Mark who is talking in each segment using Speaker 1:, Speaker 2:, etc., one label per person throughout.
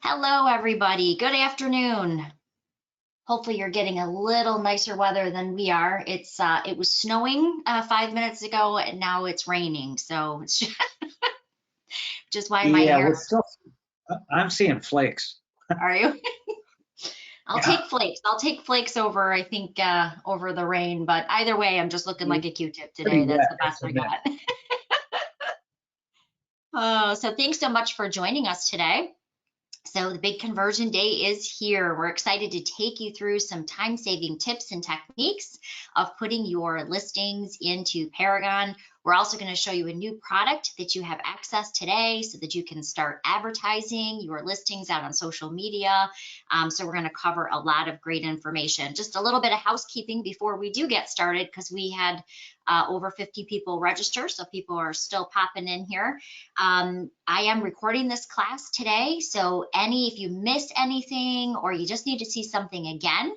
Speaker 1: Hello, everybody. Good afternoon. Hopefully you're getting a little nicer weather than we are. It was snowing 5 minutes ago and now it's raining. So it's just why my
Speaker 2: Yeah,
Speaker 1: hair.
Speaker 2: we're still, I'm seeing flakes.
Speaker 1: Are you? I'll
Speaker 2: Yeah.
Speaker 1: take flakes. I'll take flakes over, I think, over the rain. But either way, I'm just looking like a Q-tip
Speaker 2: Pretty
Speaker 1: today. That's
Speaker 2: wet,
Speaker 1: the
Speaker 2: I
Speaker 1: best I
Speaker 2: submit.
Speaker 1: got. So thanks so much for joining us today. So the big conversion day is here. We're excited to take you through some time-saving tips and techniques of putting your listings into Paragon. We're also going to show you a new product that you have access today so that you can start advertising your listings out on social media. So we're going to cover a lot of great information. Just a little bit of housekeeping before we do get started, because we had over 50 people register, so people are still popping in here. I am recording this class today, so if you missed anything or you just need to see something again,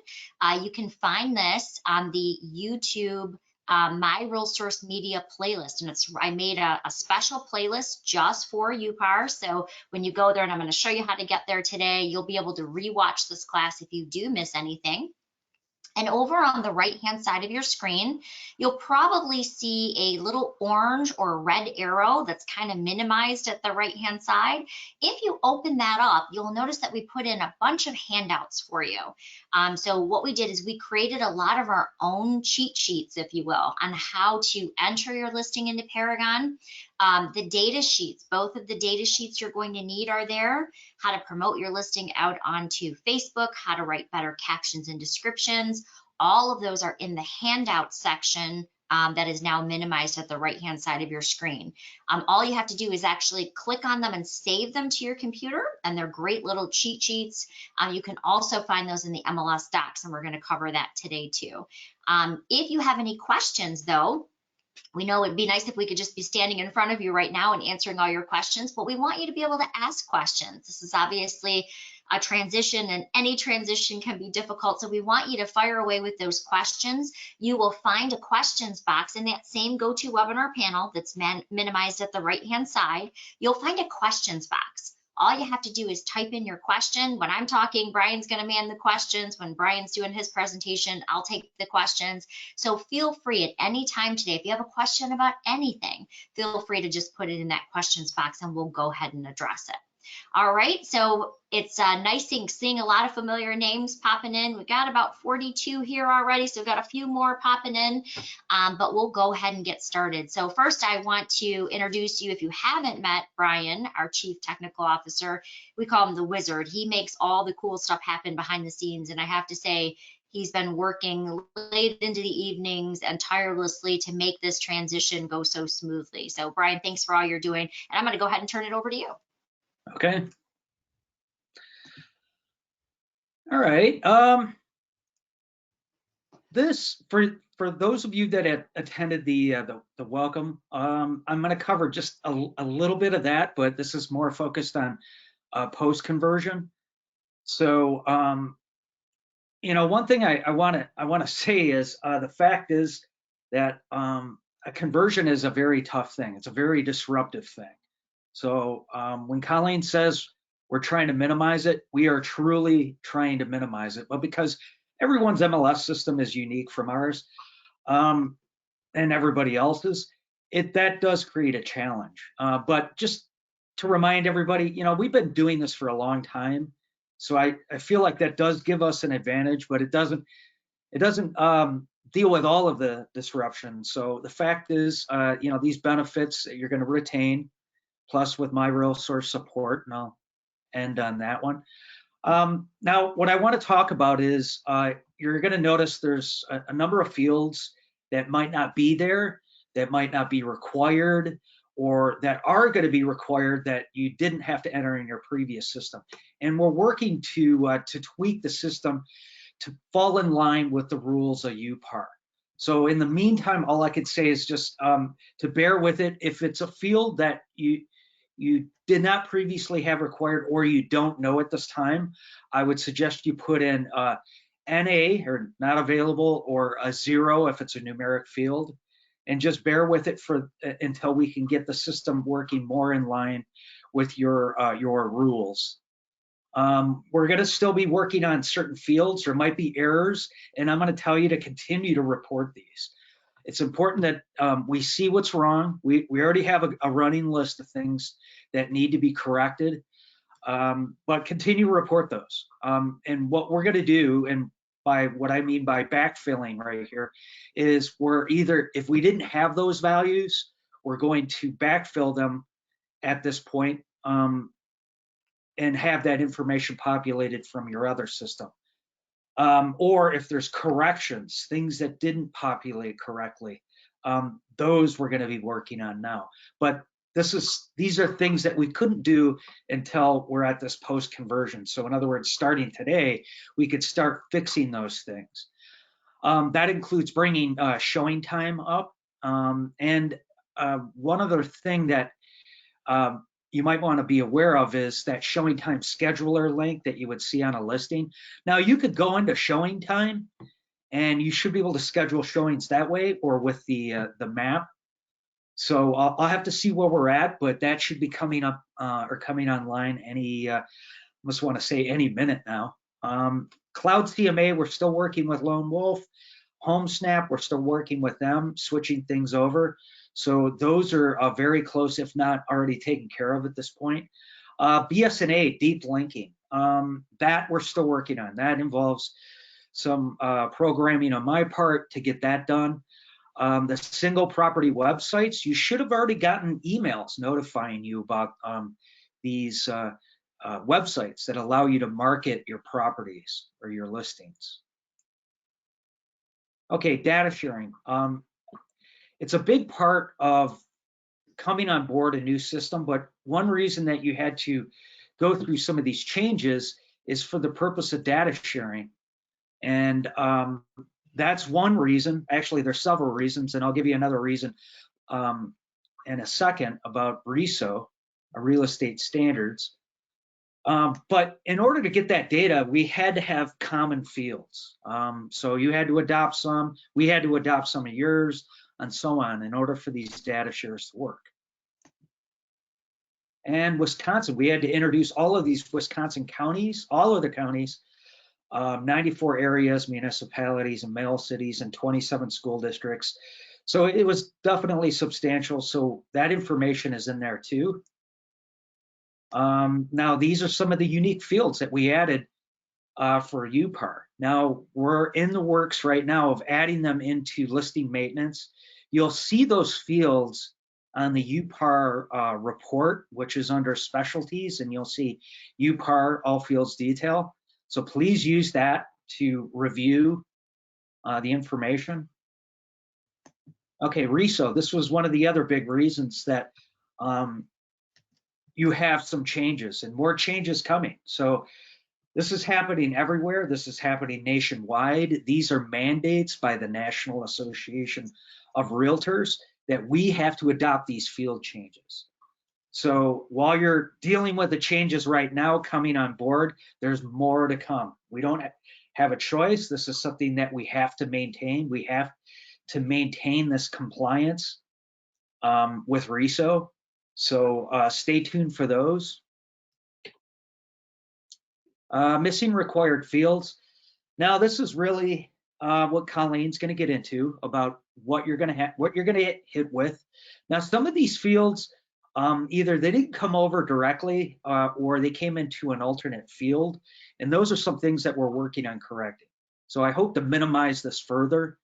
Speaker 1: you can find this on the YouTube My RealTors Media playlist, and I made a special playlist just for UPAR. So when you go there, and I'm going to show you how to get there today, you'll be able to rewatch this class if you do miss anything. And over on the right-hand side of your screen, you'll probably see a little orange or red arrow that's kind of minimized at the right-hand side. If you open that up, you'll notice that we put in a bunch of handouts for you. So what we did is we created a lot of our own cheat sheets, if you will, on how to enter your listing into Paragon. The data sheets, both of the data sheets you're going to need are there. How to promote your listing out onto Facebook, how to write better captions and descriptions. All of those are in the handout section that is now minimized at the right-hand side of your screen. All you have to do is actually click on them and save them to your computer, and they're great little cheat sheets. You can also find those in the MLS docs, and we're going to cover that today too. If you have any questions, though, we know it'd be nice if we could just be standing in front of you right now and answering all your questions, but we want you to be able to ask questions. This is obviously a transition, and any transition can be difficult, so we want you to fire away with those questions. You will find a questions box in that same GoToWebinar panel that's minimized at the right-hand side. You'll find a questions box. All you have to do is type in your question. When I'm talking, Brian's going to man the questions. When Brian's doing his presentation, I'll take the questions. So feel free at any time today, if you have a question about anything, feel free to just put it in that questions box and we'll go ahead and address it. All right, so it's nice seeing a lot of familiar names popping in. We've got about 42 here already, so we've got a few more popping in, but we'll go ahead and get started. So first, I want to introduce you, if you haven't met Brian, our Chief Technical Officer. We call him the Wizard. He makes all the cool stuff happen behind the scenes, and I have to say, he's been working late into the evenings and tirelessly to make this transition go so smoothly. So Brian, thanks for all you're doing, and I'm going to go ahead and turn it over to you.
Speaker 2: Okay. All right. This for those of you that had attended the welcome, I'm going to cover just a little bit of that, but this is more focused on post conversion. So one thing I want to say is the fact is that a conversion is a very tough thing. It's a very disruptive thing. So when Colleen says we're trying to minimize it, we are truly trying to minimize it. But because everyone's MLS system is unique from ours and everybody else's, that does create a challenge. But just to remind everybody, we've been doing this for a long time. So I feel like that does give us an advantage, but it doesn't deal with all of the disruption. So the fact is, these benefits you're going to retain, plus with my RealTors support, and I'll end on that one. Now, what I want to talk about is you're going to notice there's a number of fields that might not be there, that might not be required, or that are going to be required that you didn't have to enter in your previous system. And we're working to tweak the system to fall in line with the rules of UPAR. So in the meantime, all I could say is just to bear with it. If it's a field that you did not previously have required or you don't know at this time, I would suggest you put in NA, or not available, or a 0 if it's a numeric field, and just bear with it until we can get the system working more in line with your rules. We're going to still be working on certain fields. There might be errors, and I'm going to tell you to continue to report these. It's important that we see what's wrong. We already have a running list of things that need to be corrected, but continue to report those. And what we're going to do, and by what I mean by backfilling right here, is we're either, if we didn't have those values, we're going to backfill them at this point, and have that information populated from your other system. Or if there's corrections, things that didn't populate correctly, those we're going to be working on now. But these are things that we couldn't do until we're at this post conversion. So in other words, starting today, we could start fixing those things. That includes bringing showing time up. And one other thing that you might want to be aware of is that showing time scheduler link that you would see on a listing. Now you could go into showing time and you should be able to schedule showings that way or with the map. So I'll have to see where we're at, but that should be coming up or coming online any, I must want to say any minute now. Cloud CMA, we're still working with Lone Wolf. HomeSnap, we're still working with them, switching things over. So those are very close, if not already taken care of at this point. BSNA, deep linking, that we're still working on. That involves some programming on my part to get that done. The single property websites, you should have already gotten emails notifying you about these websites that allow you to market your properties or your listings. Okay, data sharing. It's a big part of coming on board a new system, but one reason that you had to go through some of these changes is for the purpose of data sharing. And that's one reason. Actually, there's several reasons, and I'll give you another reason in a second about RESO, real estate standards. But in order to get that data, we had to have common fields. So you had to adopt some, we had to adopt some of yours, and so on in order for these data shares to work. And Wisconsin, we had to introduce all of these Wisconsin counties, all of the counties, 94 areas, municipalities, and male cities, and 27 school districts. So it was definitely substantial. So that information is in there too. Now, these are some of the unique fields that we added for UPAR. Now, we're in the works right now of adding them into listing maintenance. You'll see those fields on the UPAR report, which is under specialties, and you'll see UPAR all fields detail. So please use that to review the information. Okay, RESO, this was one of the other big reasons that you have some changes and more changes coming. So this is happening everywhere. This is happening nationwide. These are mandates by the National Association of Realtors that we have to adopt these field changes. So while you're dealing with the changes right now coming on board, there's more to come. We don't have a choice. This is something that we have to maintain. We have to maintain this compliance with RESO. So stay tuned for those. Missing required fields. Now this is really what Colleen's going to get into about what you're going to get hit with. Now some of these fields, either they didn't come over directly or they came into an alternate field, and those are some things that we're working on correcting. So I hope to minimize this further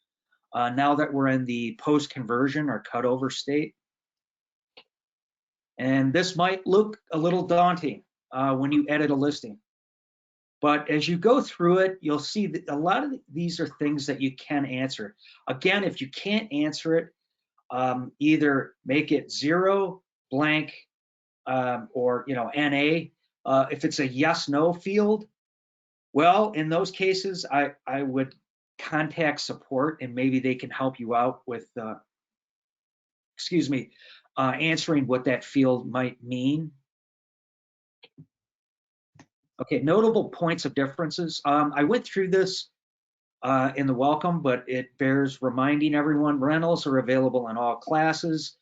Speaker 2: now that we're in the post-conversion or cutover state. And this might look a little daunting when you edit a listing. But as you go through it, you'll see that a lot of these are things that you can answer. Again, if you can't answer it, either make it 0, blank, or NA. If it's a yes/no field, well, in those cases, I would contact support and maybe they can help you out with, answering what that field might mean. Okay, notable points of differences. I went through this in the welcome, but it bears reminding everyone rentals are available in all classes.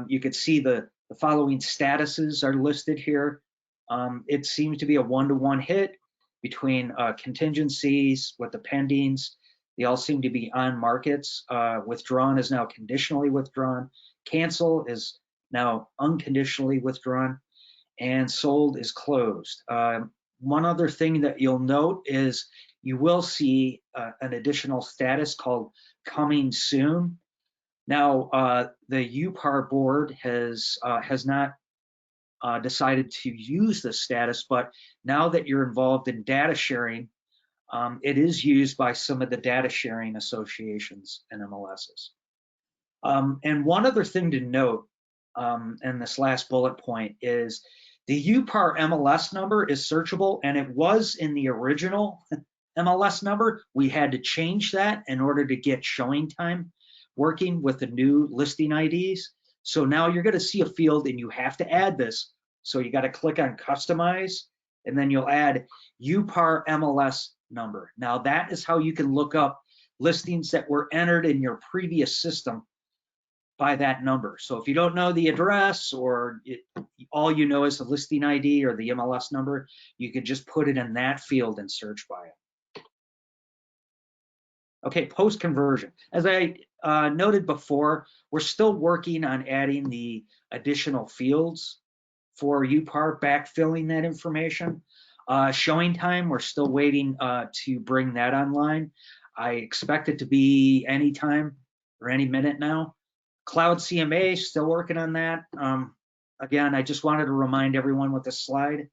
Speaker 2: You could see the following statuses are listed here. It seems to be a one-to-one hit between contingencies with the pendings. They all seem to be on markets. Withdrawn is now conditionally withdrawn. Cancel is now unconditionally withdrawn. And sold is closed. One other thing that you'll note is you will see an additional status called coming soon. Now, the UPAR board has not decided to use this status, but now that you're involved in data sharing, it is used by some of the data sharing associations and MLSs. And one other thing to note in this last bullet point is the UPAR MLS number is searchable, and it was in the original MLS number. We had to change that in order to get showing time working with the new listing IDs. So now you're going to see a field and you have to add this. So you got to click on customize, and then you'll add UPAR MLS number. Now that is how you can look up listings that were entered in your previous system by that number. So if you don't know the address, or all you know is the listing ID or the MLS number, you can just put it in that field and search by it. Okay, post-conversion. As I noted before, we're still working on adding the additional fields for UPAR, backfilling that information. Showing time, we're still waiting to bring that online. I expect it to be any time or any minute now. Cloud CMA, still working on that. Again, I just wanted to remind everyone with this slide.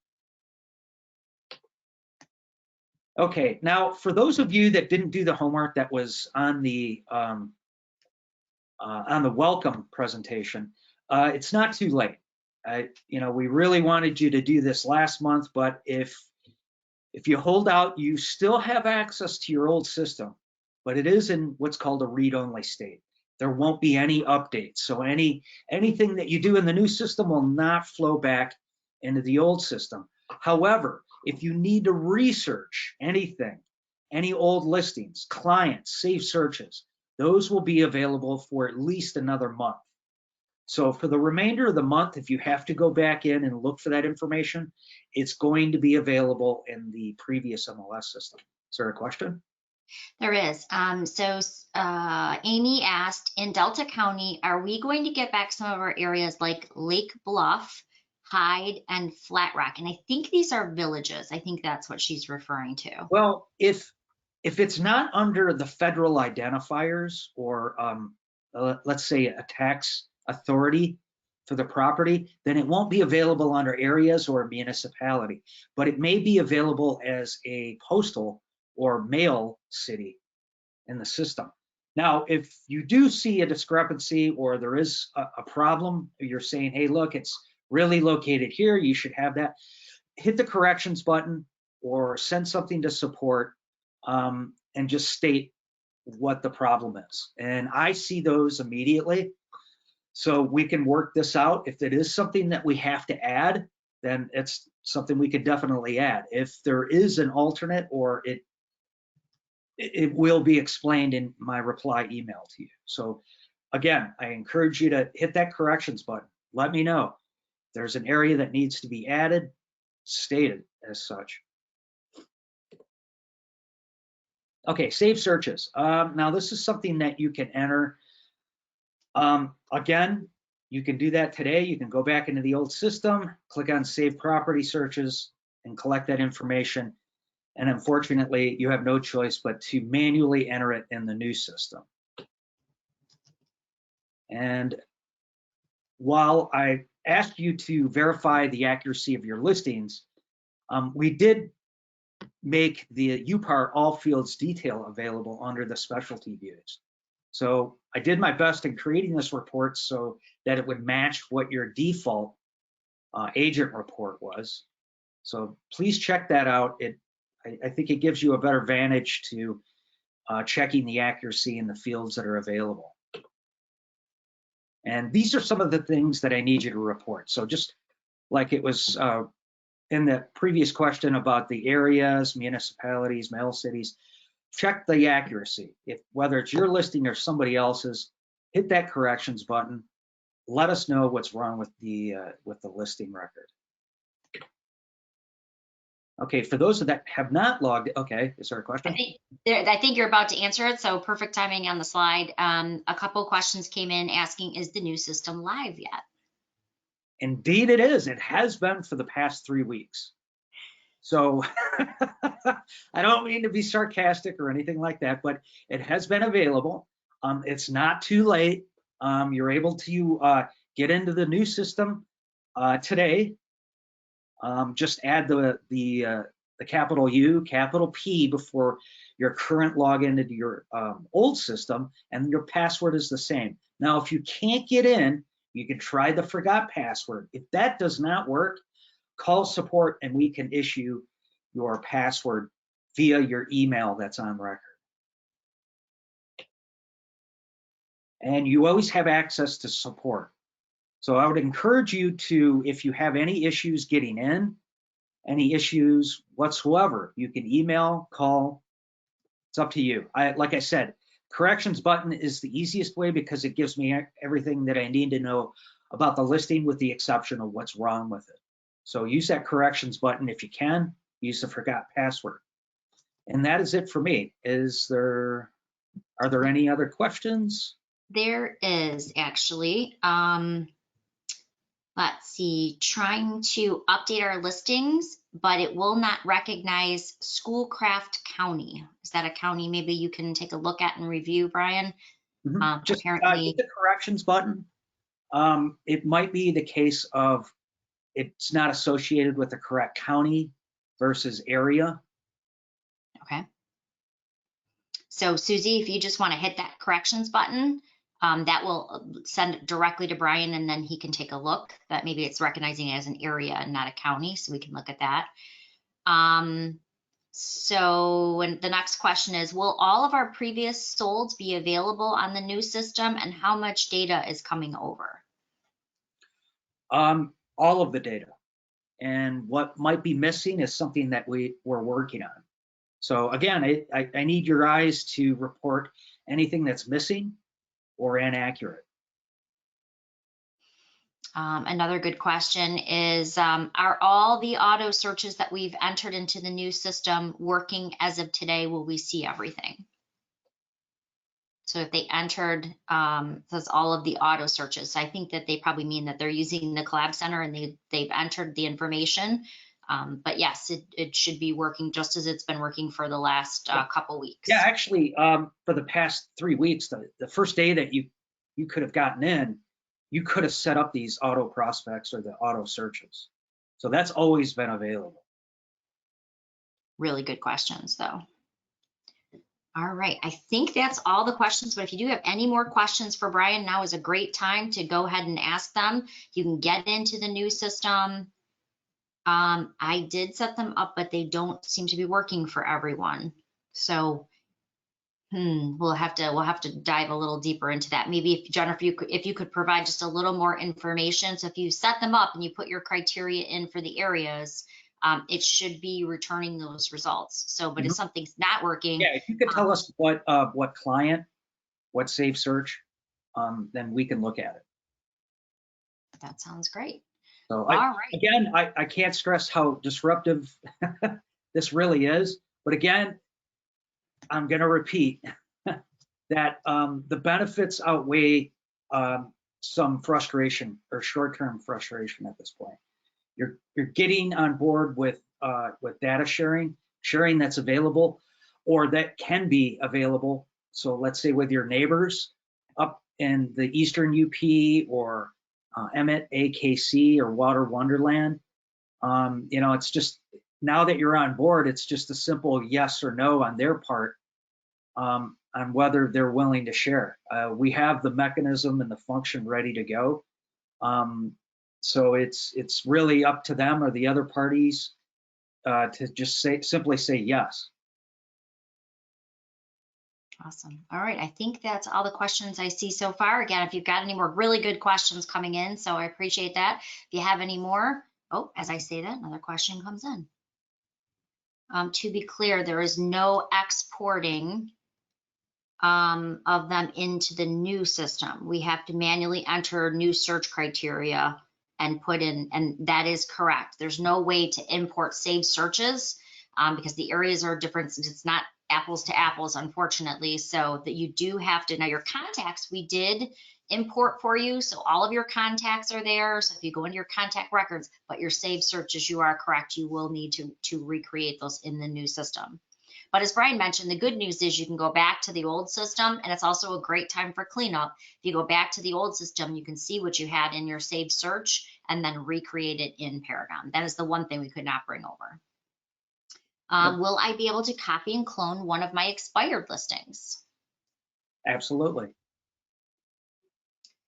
Speaker 2: Okay, now for those of you that didn't do the homework that was on the welcome presentation, it's not too late. We really wanted you to do this last month, but if you hold out, you still have access to your old system, but it is in what's called a read-only state. There won't be any updates. So anything that you do in the new system will not flow back into the old system. However, if you need to research anything, any old listings, clients, saved searches, those will be available for at least another month. So for the remainder of the month, if you have to go back in and look for that information, it's going to be available in the previous MLS system. Is there a question?
Speaker 1: There is. Amy asked, in Delta County, are we going to get back some of our areas like Lake Bluff, Hyde, and Flat Rock? And I think these are villages. I think that's what she's referring to.
Speaker 2: Well, if it's not under the federal identifiers, or let's say a tax authority for the property, then it won't be available under areas or municipality, but it may be available as a postal or mail city in the system. Now, if you do see a discrepancy or there is a problem, you're saying, hey, look, it's really located here, you should have that, hit the corrections button or send something to support and just state what the problem is. And I see those immediately. So we can work this out. If it is something that we have to add, then it's something we could definitely add. If there is an alternate, or it will be explained in my reply email to you. So again, I encourage you to hit that corrections button. Let me know. If there's an area that needs to be added, stated as such. Okay, save searches. Now this is something that you can enter. Again, you can do that today. You can go back into the old system, click on Save Property Searches, and collect that information. And unfortunately, you have no choice but to manually enter it in the new system. And while I asked you to verify the accuracy of your listings, we did make the UPAR all fields detail available under the specialty views. So I did my best in creating this report so that it would match what your default agent report was. So please check that out. I think it gives you a better vantage to checking the accuracy in the fields that are available. And these are some of the things that I need you to report. So just like it was in the previous question about the areas, municipalities, mail cities, check the accuracy. If whether it's your listing or somebody else's, hit that corrections button. Let us know what's wrong with the listing record. Okay, for those that have not logged, okay, is there a question?
Speaker 1: I think you're about to answer it, so perfect timing on the slide. A couple questions came in asking, is the new system live yet?
Speaker 2: Indeed it is. It has been for the past 3 weeks. So I don't mean to be sarcastic or anything like that, but it has been available. It's not too late. You're able to get into the new system today. Just add the capital U, capital P before your current login into your old system, and your password is the same. Now, if you can't get in, you can try the forgot password. If that does not work, call support and we can issue your password via your email that's on record. And you always have access to support. So I would encourage you to, if you have any issues getting in, any issues whatsoever, you can email, call, it's up to you. Like I said, corrections button is the easiest way because it gives me everything that I need to know about the listing with the exception of what's wrong with it. So use that corrections button if you can, use the forgot password. And that is it for me. Are there any other questions?
Speaker 1: There is actually. Let's see, trying to update our listings, but it will not recognize Schoolcraft County. Is that a county maybe you can take a look at and review, Brian?
Speaker 2: Just
Speaker 1: Apparently,
Speaker 2: hit the corrections button. It might be the case of it's not associated with the correct county versus area.
Speaker 1: okay. So Susie, if you just want to hit that corrections button, that will send it directly to Brian and then he can take a look that maybe it's recognizing it as an area and not a county, so we can look at that. So the next question is, will all of our previous solds be available on the new system and how much data is coming over?
Speaker 2: All of the data. And what might be missing is something that we're working on. So again, I need your eyes to report anything that's missing or inaccurate.
Speaker 1: Another good question is, are all the auto searches that we've entered into the new system working as of today? Will we see everything? So if they entered, says all of the auto searches, so I think that they probably mean that they're using the Collab Center and they've entered the information. But yes, it should be working just as it's been working for the last couple weeks.
Speaker 2: Yeah, actually, for the past 3 weeks, the first day that you could have gotten in, you could have set up these auto prospects or the auto searches. So that's always been available.
Speaker 1: Really good questions, though. All right, I think that's all the questions, but if you do have any more questions for Brian, now is a great time to go ahead and ask them. You can get into the new system. I did set them up, but they don't seem to be working for everyone. So we'll have to dive a little deeper into that. Maybe if Jennifer, if you could provide just a little more information. So if you set them up and you put your criteria in for the areas, it should be returning those results. So, but if something's not working,
Speaker 2: yeah, if you could tell us what client, what save search, then we can look at it.
Speaker 1: That sounds great.
Speaker 2: So
Speaker 1: all right.
Speaker 2: Again, I can't stress how disruptive this really is. But again, I'm going to repeat that the benefits outweigh some frustration or short-term frustration at this point. You're getting on board with data sharing that's available or that can be available. So let's say with your neighbors up in the Eastern UP or Emmett, AKC, or Water Wonderland. It's just, now that you're on board, it's just a simple yes or no on their part on whether they're willing to share. We have the mechanism and the function ready to go. So it's really up to them or the other parties to just simply say yes.
Speaker 1: Awesome. All right. I think that's all the questions I see so far. Again, if you've got any more really good questions coming in, so I appreciate that. If you have any more, as I say that, another question comes in. To be clear, there is no exporting of them into the new system. We have to manually enter new search criteria and put in, and that is correct. There's no way to import saved searches because the areas are different. It's not apples to apples, unfortunately. So that you do have to, now your contacts, we did import for you. So all of your contacts are there. So if you go into your contact records, but your saved searches, you are correct. You will need to recreate those in the new system. But as Brian mentioned, the good news is you can go back to the old system, and it's also a great time for cleanup. If you go back to the old system, you can see what you had in your saved search and then recreate it in Paragon. That is the one thing we could not bring over. Will I be able to copy and clone one of my expired listings?
Speaker 2: Absolutely.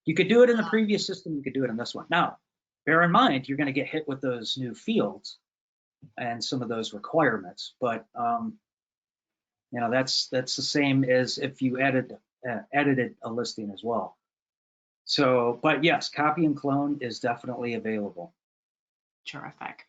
Speaker 2: You could do it in the previous system, you could do it in this one. Now, bear in mind, you're going to get hit with those new fields and some of those requirements, but you know, that's the same as if you edited a listing as well. So, but yes, copy and clone is definitely available.
Speaker 1: Terrific.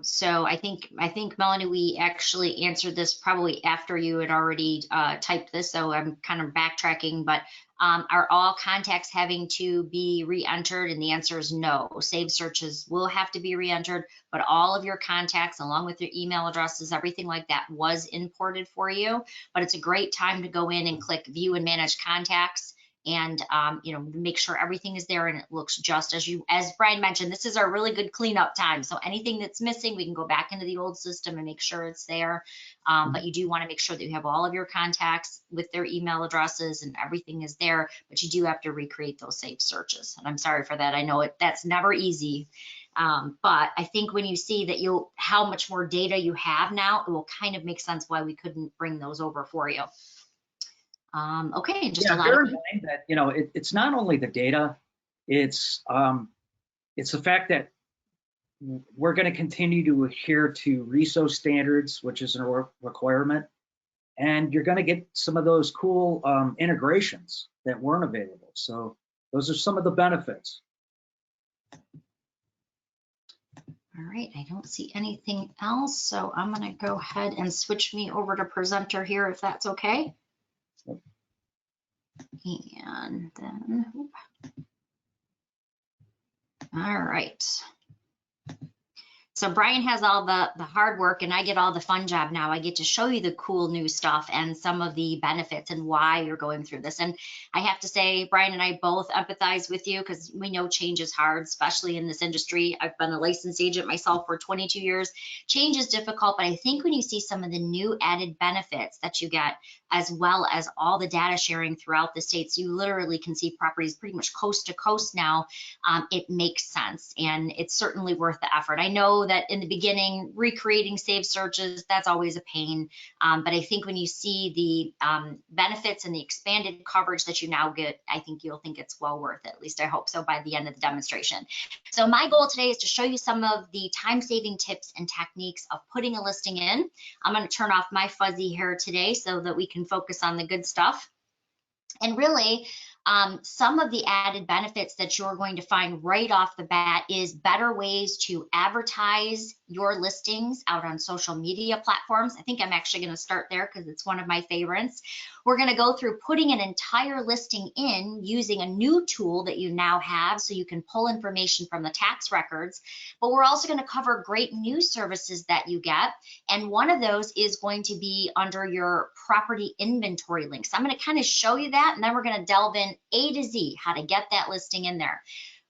Speaker 1: So I think Melanie, we actually answered this probably after you had already typed this, so I'm kind of backtracking, but are all contacts having to be re-entered? And the answer is no. Saved searches will have to be re-entered, but all of your contacts along with your email addresses, everything like that was imported for you. But it's a great time to go in and click view and manage contacts and you know, make sure everything is there and it looks just as Brian mentioned. This is our really good cleanup time. So anything that's missing, we can go back into the old system and make sure it's there. But you do want to make sure that you have all of your contacts with their email addresses and everything is there, but you do have to recreate those saved searches. And I'm sorry for that. I know that's never easy. But I think when you see that how much more data you have now, it will kind of make sense why we couldn't bring those over for you. Okay, just a lot
Speaker 2: bear
Speaker 1: of
Speaker 2: in mind that, you know, it's not only the data, it's the fact that we're going to continue to adhere to RESO standards, which is a requirement, and you're going to get some of those cool integrations that weren't available. So those are some of the benefits.
Speaker 1: All right, I don't see anything else, so I'm going to go ahead and switch me over to presenter here, if that's okay. And then, all right. So Brian has all the hard work and I get all the fun job now. I get to show you the cool new stuff and some of the benefits and why you're going through this. And I have to say, Brian and I both empathize with you because we know change is hard, especially in this industry. I've been a licensed agent myself for 22 years. Change is difficult, but I think when you see some of the new added benefits that you get, as well as all the data sharing throughout the states, you literally can see properties pretty much coast to coast now. It makes sense and it's certainly worth the effort. I know that in the beginning, recreating saved searches, that's always a pain. But I think when you see the benefits and the expanded coverage that you now get, I think you'll think it's well worth it. At least I hope so by the end of the demonstration. So my goal today is to show you some of the time-saving tips and techniques of putting a listing in. I'm going to turn off my fuzzy hair today so that we can focus on the good stuff. And really, some of the added benefits that you're going to find right off the bat is better ways to advertise your listings out on social media platforms. I think I'm actually going to start there because it's one of my favorites. We're going to go through putting an entire listing in using a new tool that you now have so you can pull information from the tax records. But we're also going to cover great news services that you get. And one of those is going to be under your property inventory links. I'm going to kind of show you that, and then we're going to delve in A to Z, how to get that listing in there.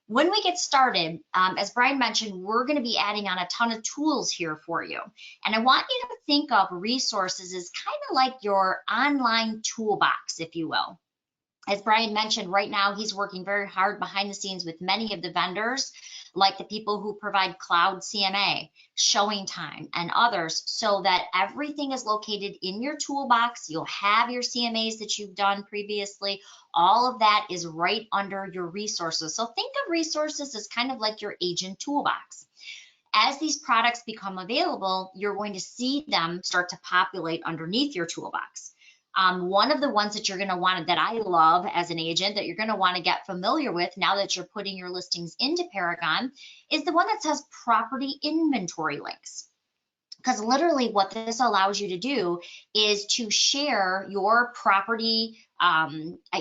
Speaker 1: When we get started, as Brian mentioned, we're going to be adding on a ton of tools here for you. And I want you to think of resources as kind of like your online toolbox, if you will. As Brian mentioned, right now he's working very hard behind the scenes with many of the vendors, like the people who provide cloud CMA, showing time, and others, so that everything is located in your toolbox. You'll have your CMAs that you've done previously. All of that is right under your resources. So think of resources as kind of like your agent toolbox. As these products become available, you're going to see them start to populate underneath your toolbox. One of the ones that you're going to want, that I love as an agent, that you're going to want to get familiar with now that you're putting your listings into Paragon, is the one that says property inventory links. Because literally what this allows you to do is to share your property,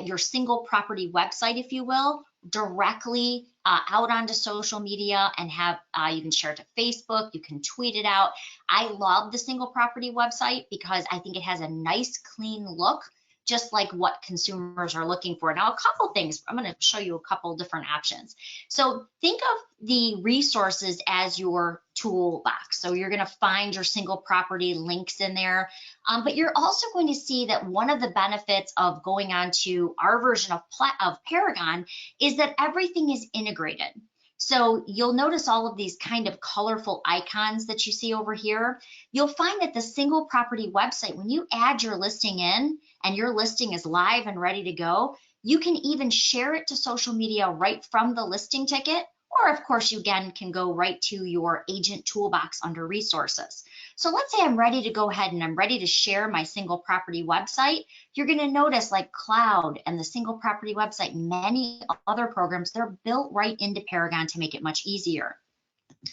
Speaker 1: your single property website, if you will, directly out onto social media and have, you can share it to Facebook, you can tweet it out. I love the single property website because I think it has a nice, clean look, just like what consumers are looking for. Now, a couple things, I'm going to show you a couple different options. So think of the resources as your toolbox. So you're going to find your single property links in there, but you're also going to see that one of the benefits of going on to our version of Paragon is that everything is integrated. So you'll notice all of these kind of colorful icons that you see over here. You'll find that the single property website, when you add your listing in and your listing is live and ready to go, you can even share it to social media right from the listing ticket. Or of course, you again can go right to your agent toolbox under resources. So let's say I'm ready to go ahead and I'm ready to share my single property website. You're going to notice like Cloud and the single property website, many other programs, they're built right into Paragon to make it much easier.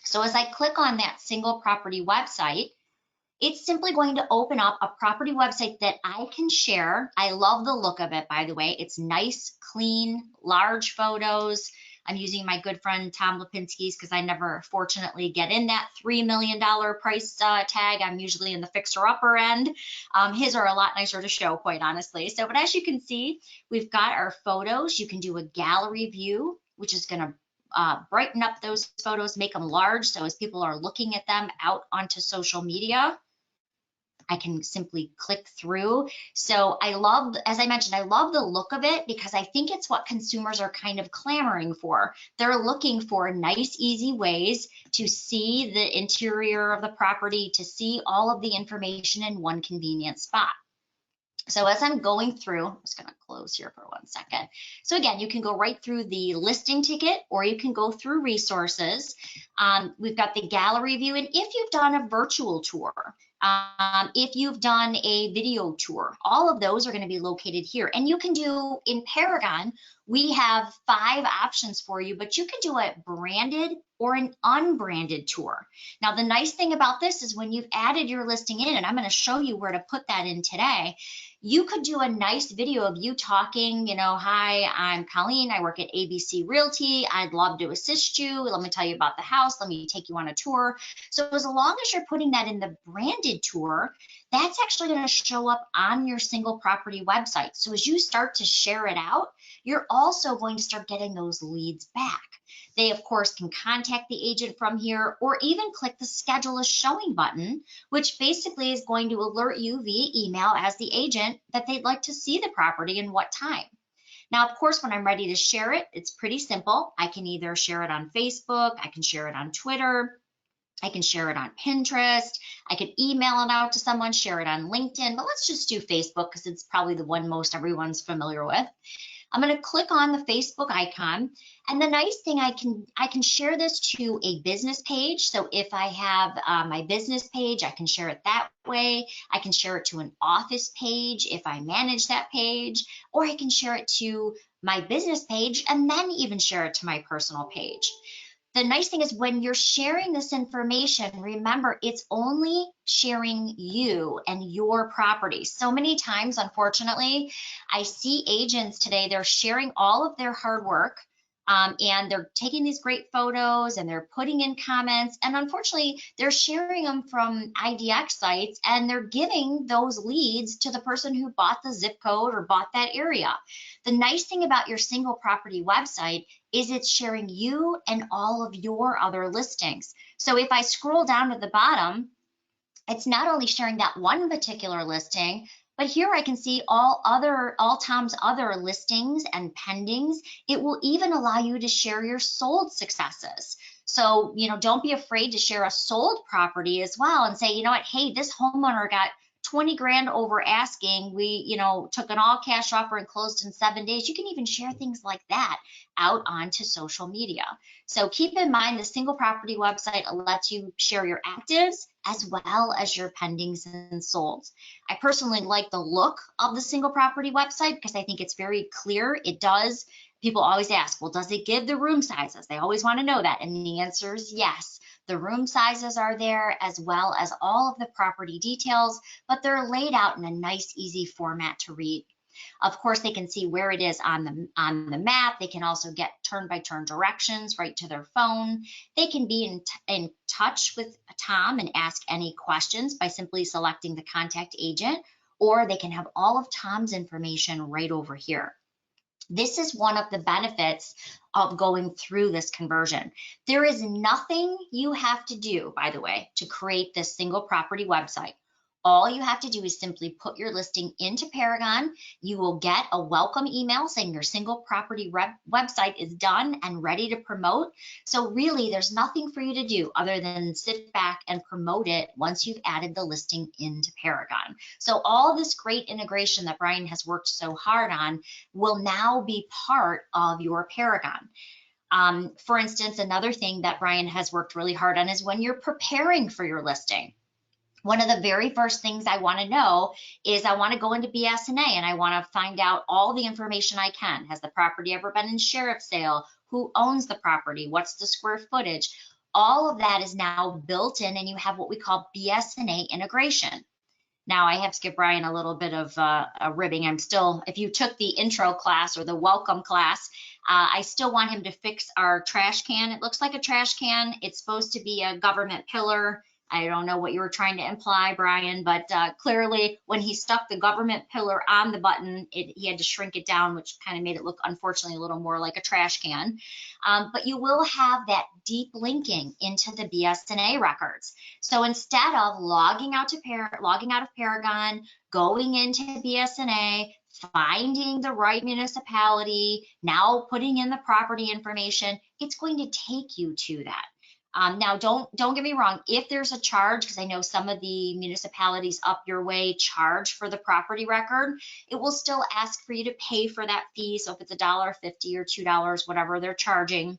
Speaker 1: So as I click on that single property website, it's simply going to open up a property website that I can share. I love the look of it, by the way. It's nice, clean, large photos. I'm using my good friend Tom Lipinski's because I never, fortunately, get in that $3 million price tag. I'm usually in the fixer-upper end. His are a lot nicer to show, quite honestly. So, but as you can see, we've got our photos. You can do a gallery view, which is going to brighten up those photos, make them large. So as people are looking at them out onto social media, I can simply click through. So I love, as I mentioned, I love the look of it because I think it's what consumers are kind of clamoring for. They're looking for nice, easy ways to see the interior of the property, to see all of the information in one convenient spot. So as I'm going through, I'm just going to close here for 1 second. So again, you can go right through the listing ticket or you can go through resources. We've got the gallery view, and if you've done a virtual tour, if you've done a video tour, all of those are going to be located here. And you can do, in Paragon, we have 5 options for you, but you can do a branded or an unbranded tour. Now, the nice thing about this is when you've added your listing in, and I'm going to show you where to put that in today, you could do a nice video of you talking, you know, hi, I'm Colleen, I work at ABC Realty, I'd love to assist you, let me tell you about the house, let me take you on a tour. So as long as you're putting that in the branded tour, that's actually going to show up on your single property website. So as you start to share it out, you're also going to start getting those leads back. They, of course, can contact the agent from here or even click the schedule a showing button, which basically is going to alert you via email as the agent that they'd like to see the property and what time. Now, of course, when I'm ready to share it, it's pretty simple. I can either share it on Facebook, I can share it on Twitter, I can share it on Pinterest, I could email it out to someone, share it on LinkedIn, but let's just do Facebook because it's probably the one most everyone's familiar with. I'm going to click on the Facebook icon, and the nice thing, I can share this to a business page. So if I have my business page, I can share it that way. I can share it to an office page if I manage that page, or I can share it to my business page and then even share it to my personal page. The nice thing is when you're sharing this information, remember, it's only sharing you and your property. So many times, unfortunately, I see agents today, they're sharing all of their hard work and they're taking these great photos and they're putting in comments. And unfortunately, they're sharing them from IDX sites and they're giving those leads to the person who bought the zip code or bought that area. The nice thing about your single property website is it's sharing you and all of your other listings. So if I scroll down to the bottom, it's not only sharing that one particular listing, but here I can see all Tom's other listings and pendings. It will even allow you to share your sold successes. So, you know, don't be afraid to share a sold property as well and say, you know what, hey, this homeowner got 20 grand over asking. We, you know, took an all cash offer and closed in 7 days. You can even share things like that out onto social media. So keep in mind the single property website lets you share your actives as well as your pendings and solds. I personally like the look of the single property website because I think it's very clear. It does. People always ask, well, does it give the room sizes? They always want to know that. And the answer is yes. The room sizes are there as well as all of the property details, but they're laid out in a nice, easy format to read. Of course, they can see where it is on the map. They can also get turn-by-turn directions right to their phone. They can be in touch with Tom and ask any questions by simply selecting the contact agent, or they can have all of Tom's information right over here. This is one of the benefits of going through this conversion. There is nothing you have to do, by the way, to create this single property website. All you have to do is simply put your listing into Paragon. You will get a welcome email saying your single property website is done and ready to promote. So really, there's nothing for you to do other than sit back and promote it once you've added the listing into Paragon. So all this great integration that Brian has worked so hard on will now be part of your Paragon. For instance, another thing that Brian has worked really hard on is when you're preparing for your listing. One of the very first things I want to know is I want to go into BS&A and I want to find out all the information I can. Has the property ever been in sheriff's sale? Who owns the property? What's the square footage? All of that is now built in, and you have what we call BS&A integration. Now I have to give Brian a little bit of a ribbing. I'm still, if you took the intro class or the welcome class, I still want him to fix our trash can. It looks like a trash can. It's supposed to be a government pillar. I don't know what you were trying to imply, Brian, but clearly when he stuck the government pillar on the button, he had to shrink it down, which kind of made it look, unfortunately, a little more like a trash can. But you will have that deep linking into the BS&A records. So instead of logging out of Paragon, going into BS&A, finding the right municipality, now putting in the property information, it's going to take you to that. Now, don't get me wrong. If there's a charge, because I know some of the municipalities up your way charge for the property record, it will still ask for you to pay for that fee. So if it's $1.50 or $2, whatever they're charging.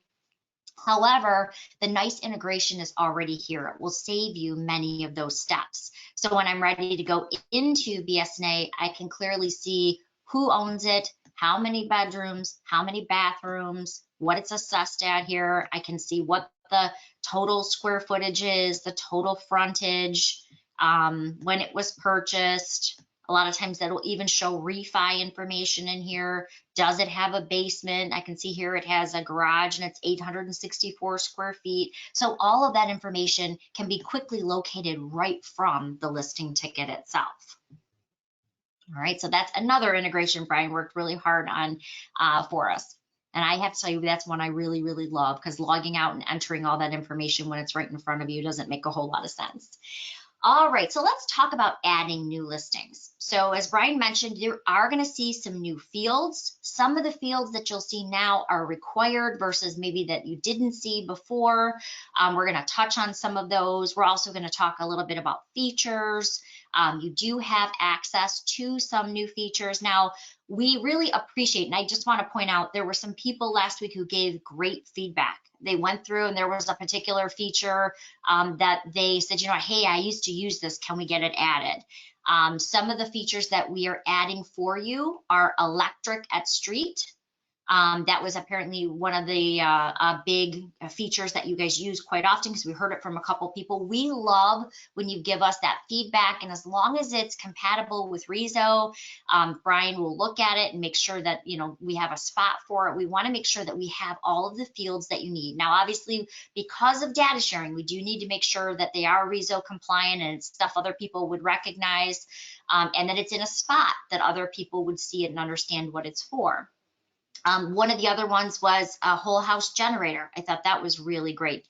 Speaker 1: However, the nice integration is already here. It will save you many of those steps. So when I'm ready to go into BS&A, I can clearly see who owns it, how many bedrooms, how many bathrooms, what it's assessed at here. I can see what the total square footage is, the total frontage, when it was purchased. A lot of times that'll even show refi information in here. Does it have a basement? I can see here it has a garage and it's 864 square feet. So all of that information can be quickly located right from the listing ticket itself. All right, so that's another integration Brian worked really hard on for us. And I have to tell you, that's one I really, really love, because logging out and entering all that information when it's right in front of you doesn't make a whole lot of sense. All right, so let's talk about adding new listings. So as Brian mentioned, you are going to see some new fields. Some of the fields that you'll see now are required versus maybe that you didn't see before. We're going to touch on some of those. We're also going to talk a little bit about features. You do have access to some new features. Now, we really appreciate, and I just want to point out, there were some people last week who gave great feedback. They went through and there was a particular feature that they said, you know, hey, I used to use this. Can we get it added? Some of the features that we are adding for you are electric at street. That was apparently one of the big features that you guys use quite often, because we heard it from a couple people. We love when you give us that feedback, and as long as it's compatible with Rezo, Brian will look at it and make sure that, you know, we have a spot for it. We want to make sure that we have all of the fields that you need. Now, obviously, because of data sharing, we do need to make sure that they are Rezo compliant and it's stuff other people would recognize, and that it's in a spot that other people would see it and understand what it's for. One of the other ones was a whole house generator. I thought that was really great.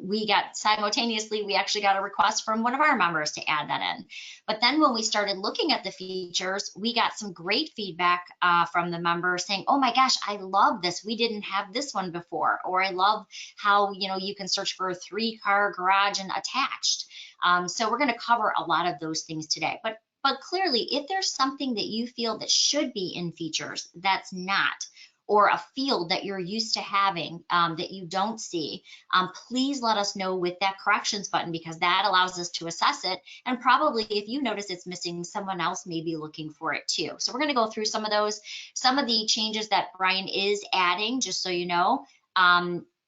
Speaker 1: We got simultaneously, we actually got a request from one of our members to add that in. But then when we started looking at the features, we got some great feedback from the members saying, oh my gosh, I love this. We didn't have this one before. Or I love how, you know, you can search for a 3-car garage and attached. So we're going to cover a lot of those things today. But clearly, if there's something that you feel that should be in features that's not, or a field that you're used to having that you don't see, please let us know with that corrections button, because that allows us to assess it. And probably if you notice it's missing, someone else may be looking for it too. So we're going to go through some of those, some of the changes that Brian is adding, just so you know.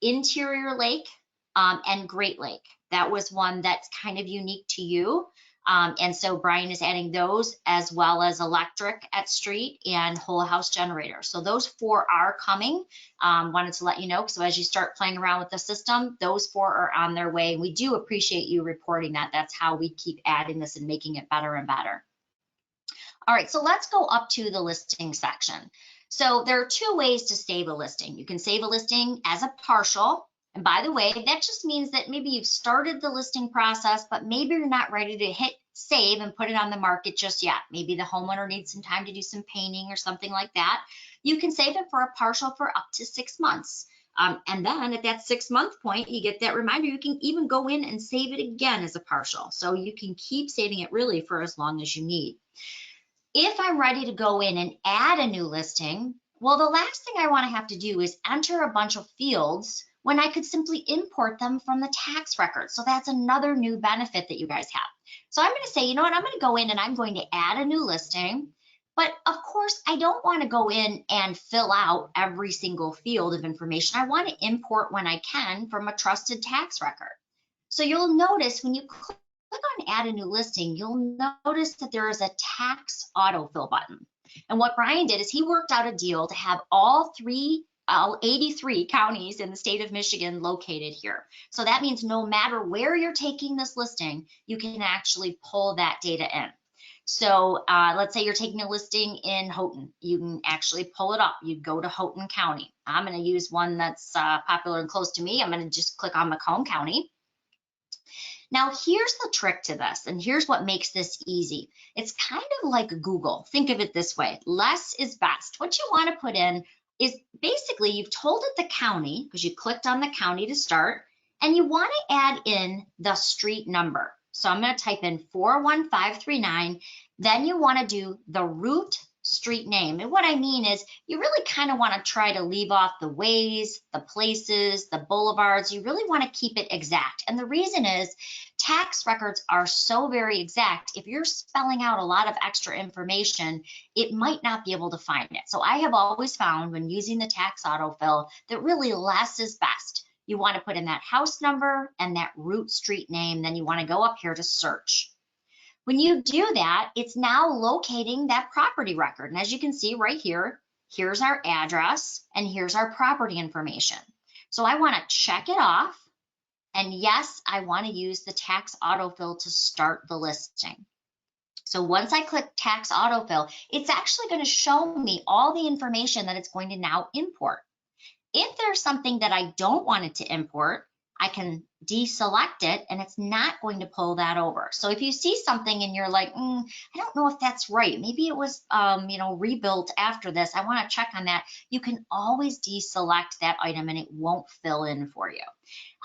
Speaker 1: Interior Lake and Great Lake. That was one that's kind of unique to you. And so Brian is adding those, as well as electric at street and whole house generator. So those 4 are coming. Wanted to let you know. So as you start playing around with the system, those 4 are on their way. We do appreciate you reporting that. That's how we keep adding this and making it better and better. All right, so let's go up to the listing section. So there are 2 ways to save a listing. You can save a listing as a partial. And by the way, that just means that maybe you've started the listing process, but maybe you're not ready to hit save and put it on the market just yet. Maybe the homeowner needs some time to do some painting or something like that. You can save it for a partial for up to 6 months. And then at that 6-month point, you get that reminder, you can even go in and save it again as a partial. So you can keep saving it really for as long as you need. If I'm ready to go in and add a new listing, well, the last thing I want to have to do is enter a bunch of fields when I could simply import them from the tax record. So that's another new benefit that you guys have. So I'm going to say, you know what, I'm going to go in and I'm going to add a new listing. But of course, I don't want to go in and fill out every single field of information. I want to import when I can from a trusted tax record. So you'll notice when you click on add a new listing, you'll notice that there is a tax autofill button. And what Brian did is he worked out a deal to have all 83 counties in the state of Michigan located here. So that means no matter where you're taking this listing, you can actually pull that data in. So let's say you're taking a listing in Houghton. You can actually pull it up. You go to Houghton County. I'm going to use one that's popular and close to me. I'm going to just click on Macomb County. Now, here's the trick to this, and here's what makes this easy. It's kind of like Google. Think of it this way. Less is best. What you want to put in is basically you've told it the county, because you clicked on the county to start, and you want to add in the street number. So I'm going to type in 41539. Then you want to do the route street name. And what I mean is you really kind of want to try to leave off the ways, the places, the boulevards. You really want to keep it exact. And the reason is tax records are so very exact. If you're spelling out a lot of extra information, it might not be able to find it. So I have always found when using the tax autofill that really less is best. You want to put in that house number and that route street name. Then you want to go up here to search. When you do that, it's now locating that property record. And as you can see right here, here's our address and here's our property information. So I want to check it off. And yes, I want to use the tax autofill to start the listing. So once I click tax autofill, it's actually going to show me all the information that it's going to now import. If there's something that I don't want it to import, I can deselect it and it's not going to pull that over. So if you see something and you're like, I don't know if that's right. Maybe it was, rebuilt after this. I want to check on that. You can always deselect that item and it won't fill in for you.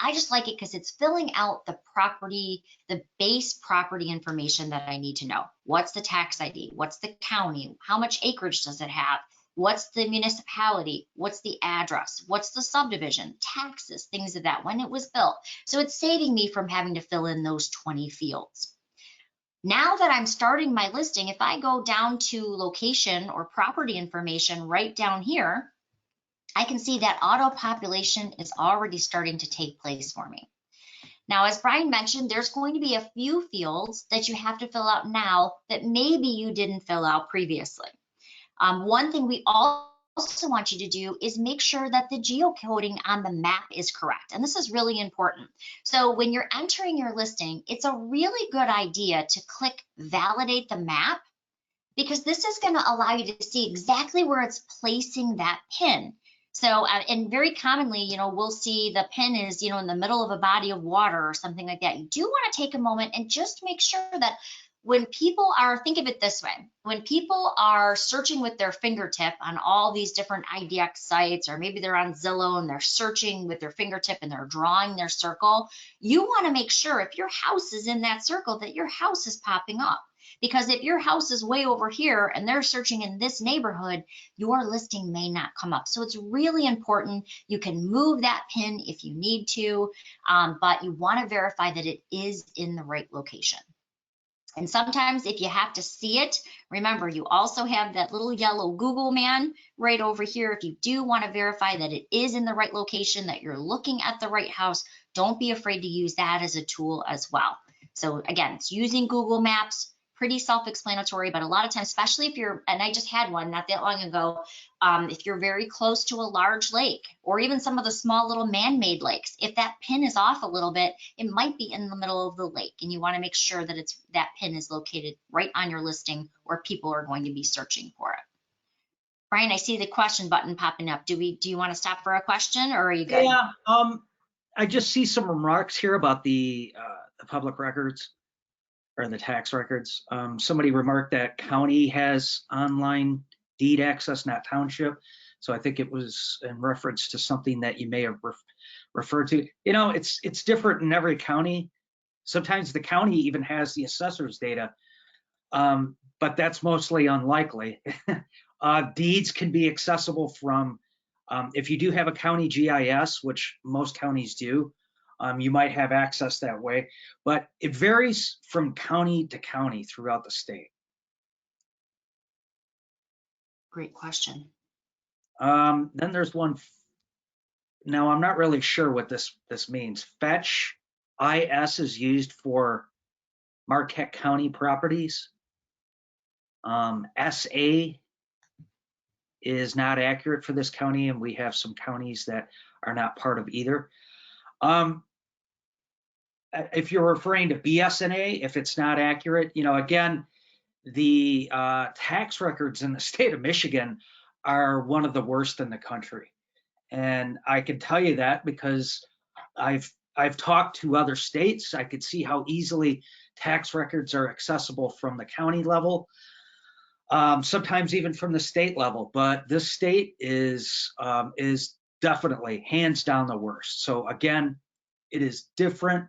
Speaker 1: I just like it because it's filling out the property, the base property information that I need to know. What's the tax ID? What's the county? How much acreage does it have? What's the municipality? What's the address? What's the subdivision? Taxes, things of that, when it was built. So it's saving me from having to fill in those 20 fields. Now that I'm starting my listing, if I go down to location or property information right down here, I can see that auto population is already starting to take place for me. Now, as Brian mentioned, there's going to be a few fields that you have to fill out now that maybe you didn't fill out previously. One thing we also want you to do is make sure that the geocoding on the map is correct. And this is really important. So when you're entering your listing, it's a really good idea to click validate the map, because this is going to allow you to see exactly where it's placing that pin. So, and very commonly, we'll see the pin is, in the middle of a body of water or something like that. You do want to take a moment and just make sure that when people are, think of it this way, when people are searching with their fingertip on all these different IDX sites, or maybe they're on Zillow and they're searching with their fingertip and they're drawing their circle, you want to make sure if your house is in that circle that your house is popping up. Because if your house is way over here and they're searching in this neighborhood, your listing may not come up. So it's really important. You can move that pin if you need to, but you want to verify that it is in the right location. And sometimes if you have to see it, remember, you also have that little yellow Google man right over here. If you do want to verify that it is in the right location, that you're looking at the right house, don't be afraid to use that as a tool as well. So again, it's using Google Maps, pretty self-explanatory, but a lot of times, especially if you're, and I just had one not that long ago, if you're very close to a large lake or even some of the small little man-made lakes, if that pin is off a little bit, it might be in the middle of the lake, and you want to make sure that that pin is located right on your listing where people are going to be searching for it. Brian, I see the question button popping up. Do you want to stop for a question, or are you good?
Speaker 2: Yeah, I just see some remarks here about the public records or the tax records. Somebody remarked that county has online deed access, not township. So I think it was in reference to something that you may have referred to. You know, it's different in every county. Sometimes the county even has the assessor's data, but that's mostly unlikely. Deeds can be accessible from, if you do have a county GIS, which most counties do, you might have access that way, but it varies from county to county throughout the state.
Speaker 1: Great question.
Speaker 2: Then there's one. Now, I'm not really sure what this means. Fetch IS is used for Marquette County properties. SA is not accurate for this county, and we have some counties that are not part of either. If you're referring to BSNA, if it's not accurate, you know, again, the tax records in the state of Michigan are one of the worst in the country. And I can tell you that because I've talked to other states. I could see how easily tax records are accessible from the county level, sometimes even from the state level. But this state is definitely hands down the worst. So again, it is different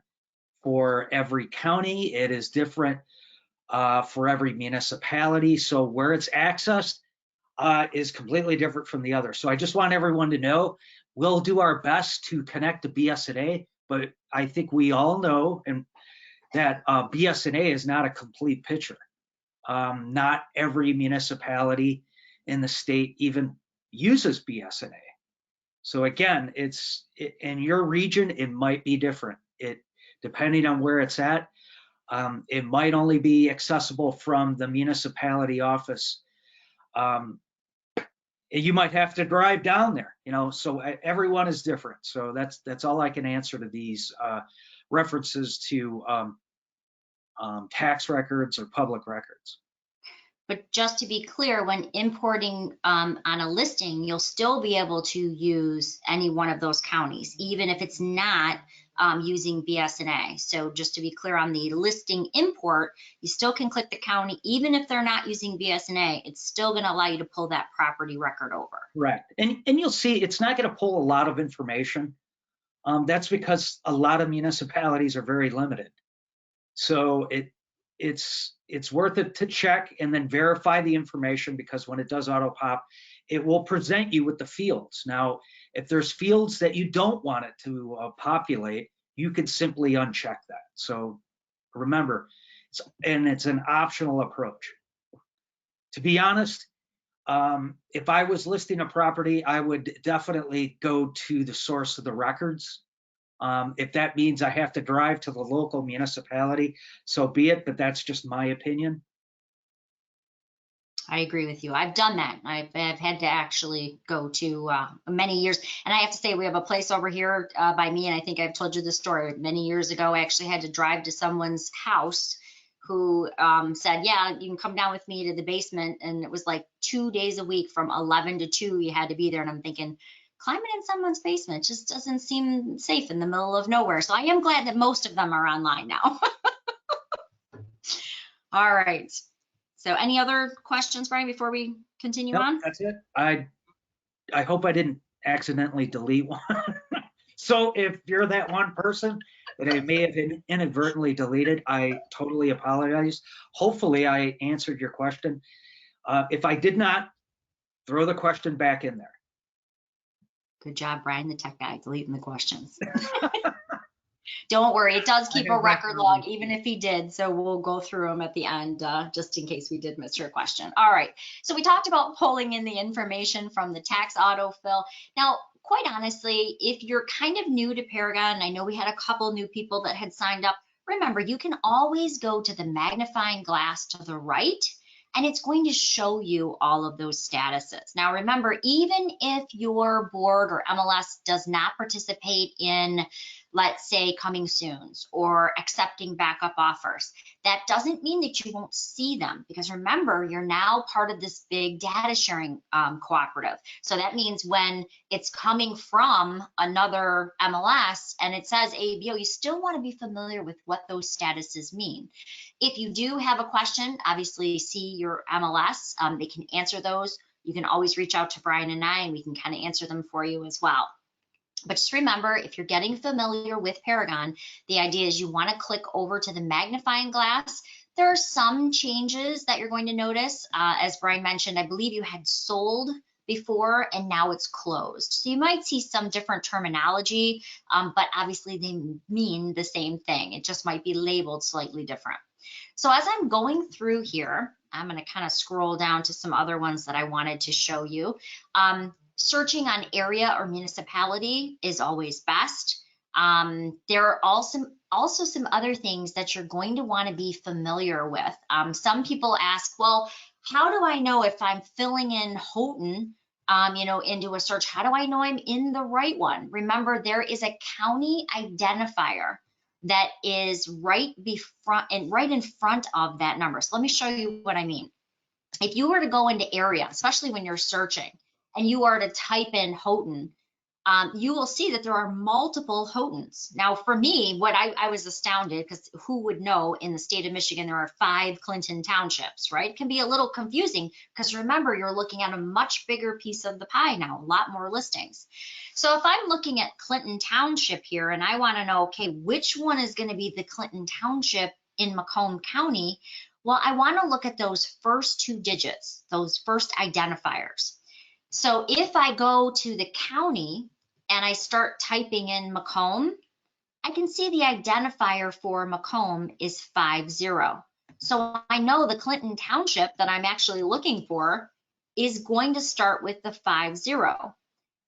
Speaker 2: for every county. It is different for every municipality. So where it's accessed is completely different from the other. So I just want everyone to know we'll do our best to connect to BSNA, but I think we all know that BSNA is not a complete picture. Not every municipality in the state even uses BSNA. So again, in your region, it might be different. Depending on where it's at, it might only be accessible from the municipality office. You might have to drive down there, you know, so everyone is different. So that's all I can answer to these references to tax records or public records.
Speaker 1: But just to be clear, when importing on a listing, you'll still be able to use any one of those counties, even if it's not using BSNA. So just to be clear on the listing import, you still can click the county, even if they're not using BSNA, it's still going to allow you to pull that property record over.
Speaker 2: Correct. And you'll see it's not going to pull a lot of information. That's because a lot of municipalities are very limited. So it's worth it to check and then verify the information, because when it does auto pop, it will present you with the fields. Now, if there's fields that you don't want it to populate, you can simply uncheck that. So remember, it's an optional approach. To be honest, if I was listing a property, I would definitely go to the source of the records. If that means I have to drive to the local municipality, so be it, but that's just my opinion.
Speaker 1: I agree with you. I've done that. I've had to actually go to many years. And I have to say, we have a place over here by me, and I think I've told you this story. Many years ago, I actually had to drive to someone's house who said, yeah, you can come down with me to the basement. And it was like 2 days a week from 11 to 2, you had to be there. And I'm thinking, climbing in someone's basement just doesn't seem safe in the middle of nowhere. So I am glad that most of them are online now. All right. So any other questions, Brian, before we continue on?
Speaker 2: That's it. I hope I didn't accidentally delete one. So if you're that one person that I may have inadvertently deleted, I totally apologize. Hopefully I answered your question. If I did not, throw the question back in there.
Speaker 1: Good job, Brian, the tech guy, deleting the questions. Don't worry, it does keep a record log, even if he did. So we'll go through them at the end, just in case we did miss your question. All right, so we talked about pulling in the information from the tax autofill. Now, quite honestly, if you're kind of new to Paragon, I know we had a couple new people that had signed up, remember, you can always go to the magnifying glass to the right, and it's going to show you all of those statuses. Now, remember, even if your board or MLS does not participate in, let's say, coming soons or accepting backup offers, that doesn't mean that you won't see them, because remember, you're now part of this big data sharing cooperative. So that means when it's coming from another MLS and it says ABO, you still want to be familiar with what those statuses mean. If you do have a question, obviously see your MLS. They can answer those. You can always reach out to Brian and I, and we can kind of answer them for you as well. But just remember, if you're getting familiar with Paragon, the idea is you want to click over to the magnifying glass. There are some changes that you're going to notice. As Brian mentioned, I believe you had sold before and now it's closed. So you might see some different terminology, but obviously they mean the same thing. It just might be labeled slightly different. So as I'm going through here, I'm going to kind of scroll down to some other ones that I wanted to show you. Searching on area or municipality is always best. There are also some other things that you're going to want to be familiar with. Some people ask, well, how do I know if I'm filling in Houghton, into a search? How do I know I'm in the right one? Remember, there is a county identifier that is right in front of that number. So let me show you what I mean. If you were to go into area, especially when you're searching, and you are to type in Houghton, you will see that there are multiple Houghtons. Now, for me, what I was astounded, because who would know in the state of Michigan there are 5 Clinton townships, right? It can be a little confusing because remember, you're looking at a much bigger piece of the pie now, a lot more listings. So if I'm looking at Clinton Township here and I want to know, okay, which one is going to be the Clinton Township in Macomb County? Well, I want to look at those first 2 digits, those first identifiers. So if I go to the county and I start typing in Macomb, I can see the identifier for Macomb is 50. So I know the Clinton Township that I'm actually looking for is going to start with the 50.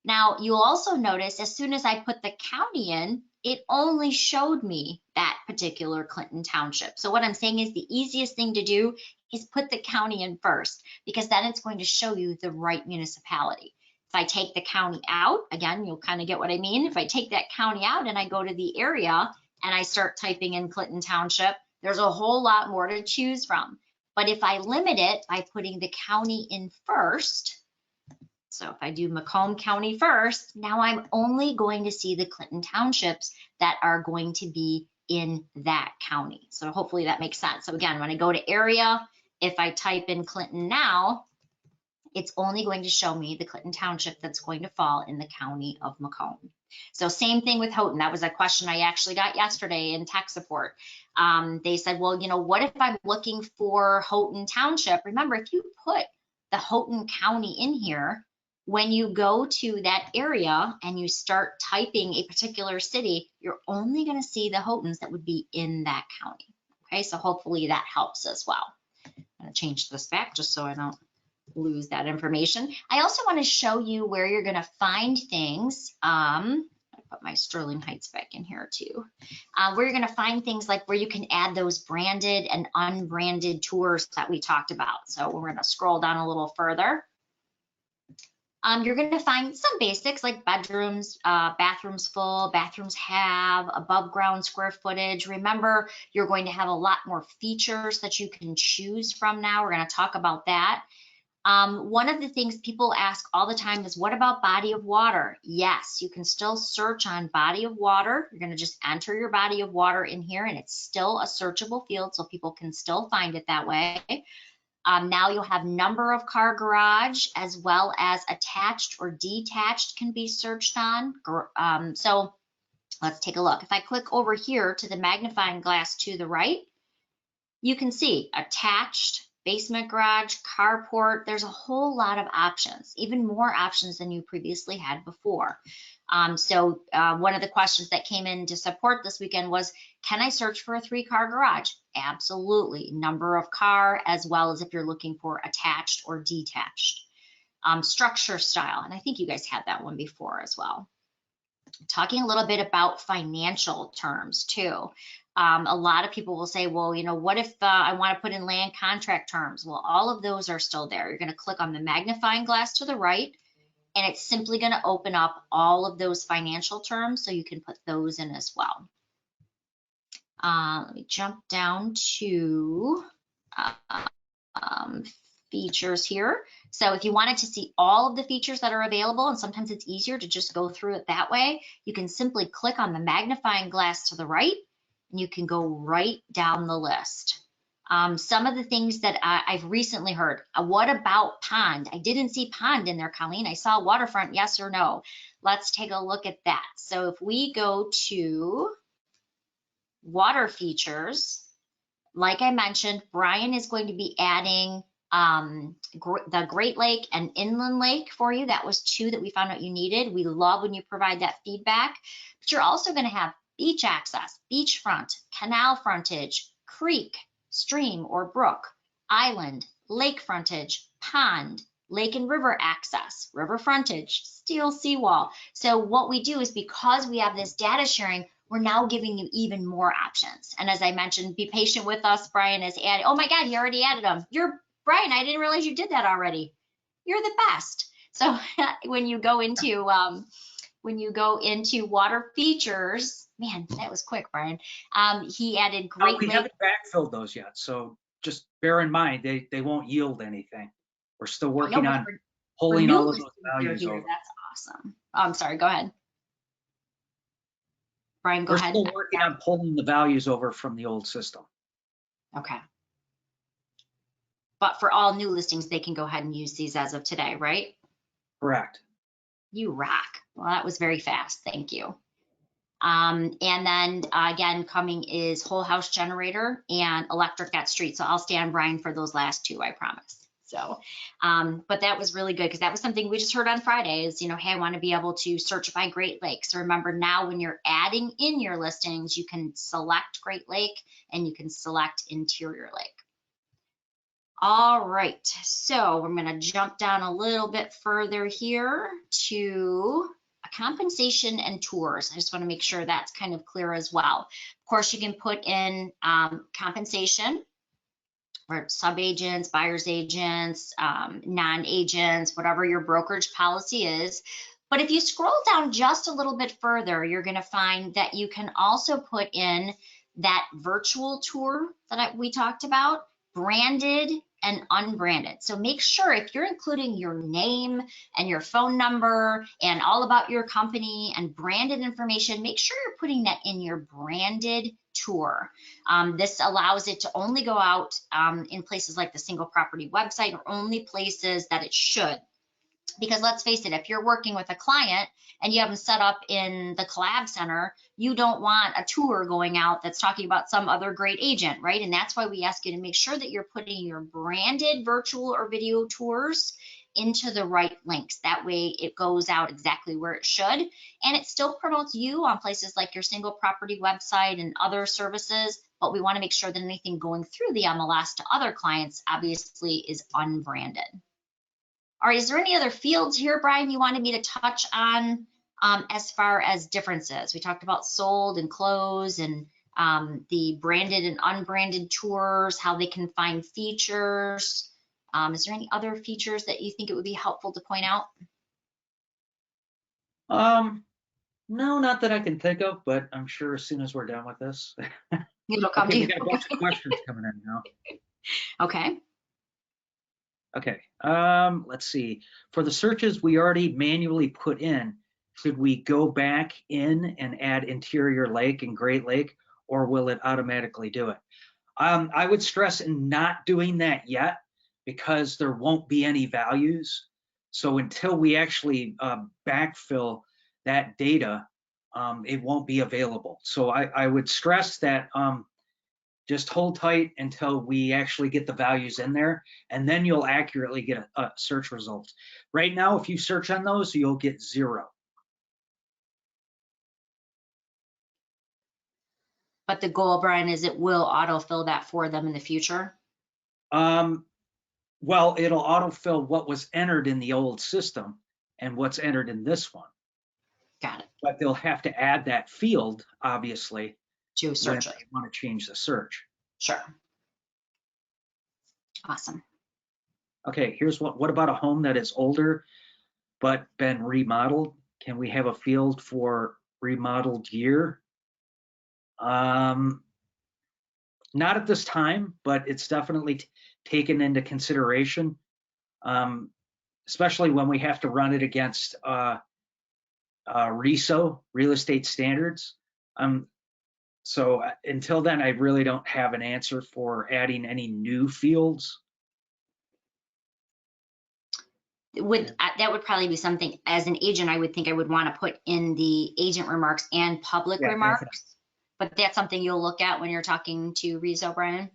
Speaker 1: Now, you'll also notice as soon as I put the county in, it only showed me that particular Clinton Township. So what I'm saying is the easiest thing to do is put the county in first, because then it's going to show you the right municipality. If I take the county out, again, you'll kind of get what I mean. If I take that county out and I go to the area and I start typing in Clinton Township, there's a whole lot more to choose from. But if I limit it by putting the county in first, so if I do Macomb County first, now I'm only going to see the Clinton Townships that are going to be in that county. So hopefully that makes sense. So again, when I go to area, if I type in Clinton now, it's only going to show me the Clinton Township that's going to fall in the county of Macomb. So same thing with Houghton. That was a question I actually got yesterday in tech support. They said, well, what if I'm looking for Houghton Township? Remember, if you put the Houghton County in here, when you go to that area and you start typing a particular city, you're only going to see the Houghtons that would be in that county. Okay, so hopefully that helps as well. I'm going to change this back just so I don't lose that information. I also want to show you where you're going to find things. I put my Sterling Heights back in here too. Where you're going to find things like where you can add those branded and unbranded tours that we talked about. So we're going to scroll down a little further. You're going to find some basics like bedrooms, bathrooms full, bathrooms have, above ground square footage. Remember, you're going to have a lot more features that you can choose from now. We're going to talk about that. One of the things people ask all the time is, what about body of water? Yes, you can still search on body of water. You're going to just enter your body of water in here and it's still a searchable field, so people can still find it that way. Now you'll have number of car garage as well as attached or detached can be searched on. So let's take a look. If I click over here to the magnifying glass to the right, you can see attached, basement garage, carport. There's a whole lot of options, even more options than you previously had before. One of the questions that came in to support this weekend was, can I search for a 3-car garage? Absolutely. Number of car, as well as if you're looking for attached or detached. Structure style, and I think you guys had that one before as well. Talking a little bit about financial terms too. A lot of people will say, well, what if I want to put in land contract terms? Well, all of those are still there. You're going to click on the magnifying glass to the right, and it's simply going to open up all of those financial terms, so you can put those in as well. Let me jump down to features here. So if you wanted to see all of the features that are available, and sometimes it's easier to just go through it that way, you can simply click on the magnifying glass to the right, and you can go right down the list. Some of the things that I've recently heard, what about pond? I didn't see pond in there, Colleen. I saw waterfront, yes or no? Let's take a look at that. So if we go to water features, like I mentioned, Brian is going to be adding the Great Lake and Inland Lake for you. That was 2 that we found out you needed. We love when you provide that feedback, but you're also going to have beach access, beachfront, canal frontage, creek, stream or brook, island, lake frontage, pond, lake and river access, river frontage, steel seawall. So what we do is, because we have this data sharing, we're now giving you even more options. And as I mentioned, be patient with us. Brian has added, oh my God, you already added them. Brian, I didn't realize you did that already. You're the best. So when you go into water features, man, that was quick, Brian. He added Great
Speaker 2: We
Speaker 1: Lake.
Speaker 2: haven't backfilled those yet, so just bear in mind they won't yield anything. We're still working on pulling all of those values over.
Speaker 1: That's awesome. Oh, I'm sorry, go ahead. Brian, go ahead.
Speaker 2: We're still working on pulling the values over from the old system.
Speaker 1: Okay. But for all new listings, they can go ahead and use these as of today, right?
Speaker 2: Correct.
Speaker 1: You rock. Well, that was very fast. Thank you. And then again, coming is whole house generator and electric at street. So I'll stay on Brian for those last 2, I promise. So, but that was really good, because that was something we just heard on Friday is, hey, I want to be able to search by Great Lake. So remember, now when you're adding in your listings, you can select Great Lake and you can select Interior Lake. All right, so I'm going to jump down a little bit further here to compensation and tours. I just want to make sure that's kind of clear as well. Of course, you can put in compensation for sub-agents, buyer's agents, non-agents, whatever your brokerage policy is. But if you scroll down just a little bit further, you're going to find that you can also put in that virtual tour that we talked about, branded and unbranded. So make sure, if you're including your name and your phone number and all about your company and branded information, make sure you're putting that in your branded tour. This allows it to only go out in places like the single property website, or only places that it should. Because let's face it, if you're working with a client and you have them set up in the Collab Center, you don't want a tour going out that's talking about some other great agent, right? And that's why we ask you to make sure that you're putting your branded virtual or video tours into the right links. That way it goes out exactly where it should, and it still promotes you on places like your single property website and other services, but we want to make sure that anything going through the MLS to other clients obviously is unbranded. All right, is there any other fields here, Brian, you wanted me to touch on as far as differences? We talked about sold and close, and the branded and unbranded tours, how they can find features. Is there any other features that you think it would be helpful to point out?
Speaker 2: No, not that I can think of, but I'm sure as soon as we're done with this.
Speaker 1: It'll come to you.
Speaker 2: We got a bunch of questions coming in now.
Speaker 1: Okay.
Speaker 2: Okay, let's see. For the searches we already manually put in, should we go back in and add Interior Lake and Great Lake, or will it automatically do it? I would stress in not doing that yet, because there won't be any values. So until we actually backfill that data, it won't be available. So I would stress that just hold tight until we actually get the values in there, and then you'll accurately get a search result. Right now, if you search on those, you'll get 0.
Speaker 1: But the goal, Brian, is it will autofill that for them in the future?
Speaker 2: Well, it'll autofill what was entered in the old system and what's entered in this one.
Speaker 1: Got it.
Speaker 2: But they'll have to add that field, obviously,
Speaker 1: to
Speaker 2: when
Speaker 1: search it.
Speaker 2: they want to change the search.
Speaker 1: Sure. Awesome.
Speaker 2: Okay, here's what about a home that is older but been remodeled? Can we have a field for remodeled year? Not at this time, but it's definitely taken into consideration, especially when we have to run it against RESO, real estate standards. So until then, I really don't have an answer for adding any new fields.
Speaker 1: That would probably be something, as an agent, I would think I would want to put in the agent remarks and public remarks. Definitely. But that's something you'll look at when you're talking to RESO, Brian?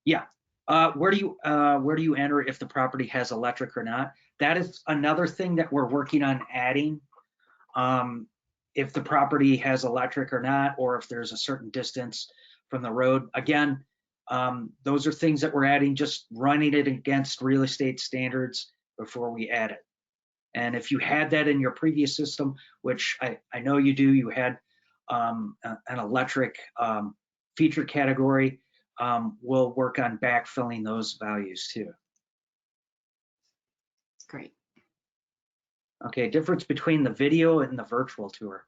Speaker 2: Yeah. Where do you enter if the property has electric or not? That is another thing that we're working on adding. If the property has electric or not, or if there's a certain distance from the road. Again, those are things that we're adding, just running it against real estate standards before we add it. And if you had that in your previous system, which I know you do, you had an electric feature category, we'll work on backfilling those values too.
Speaker 1: Great.
Speaker 2: Okay, difference between the video and the virtual tour.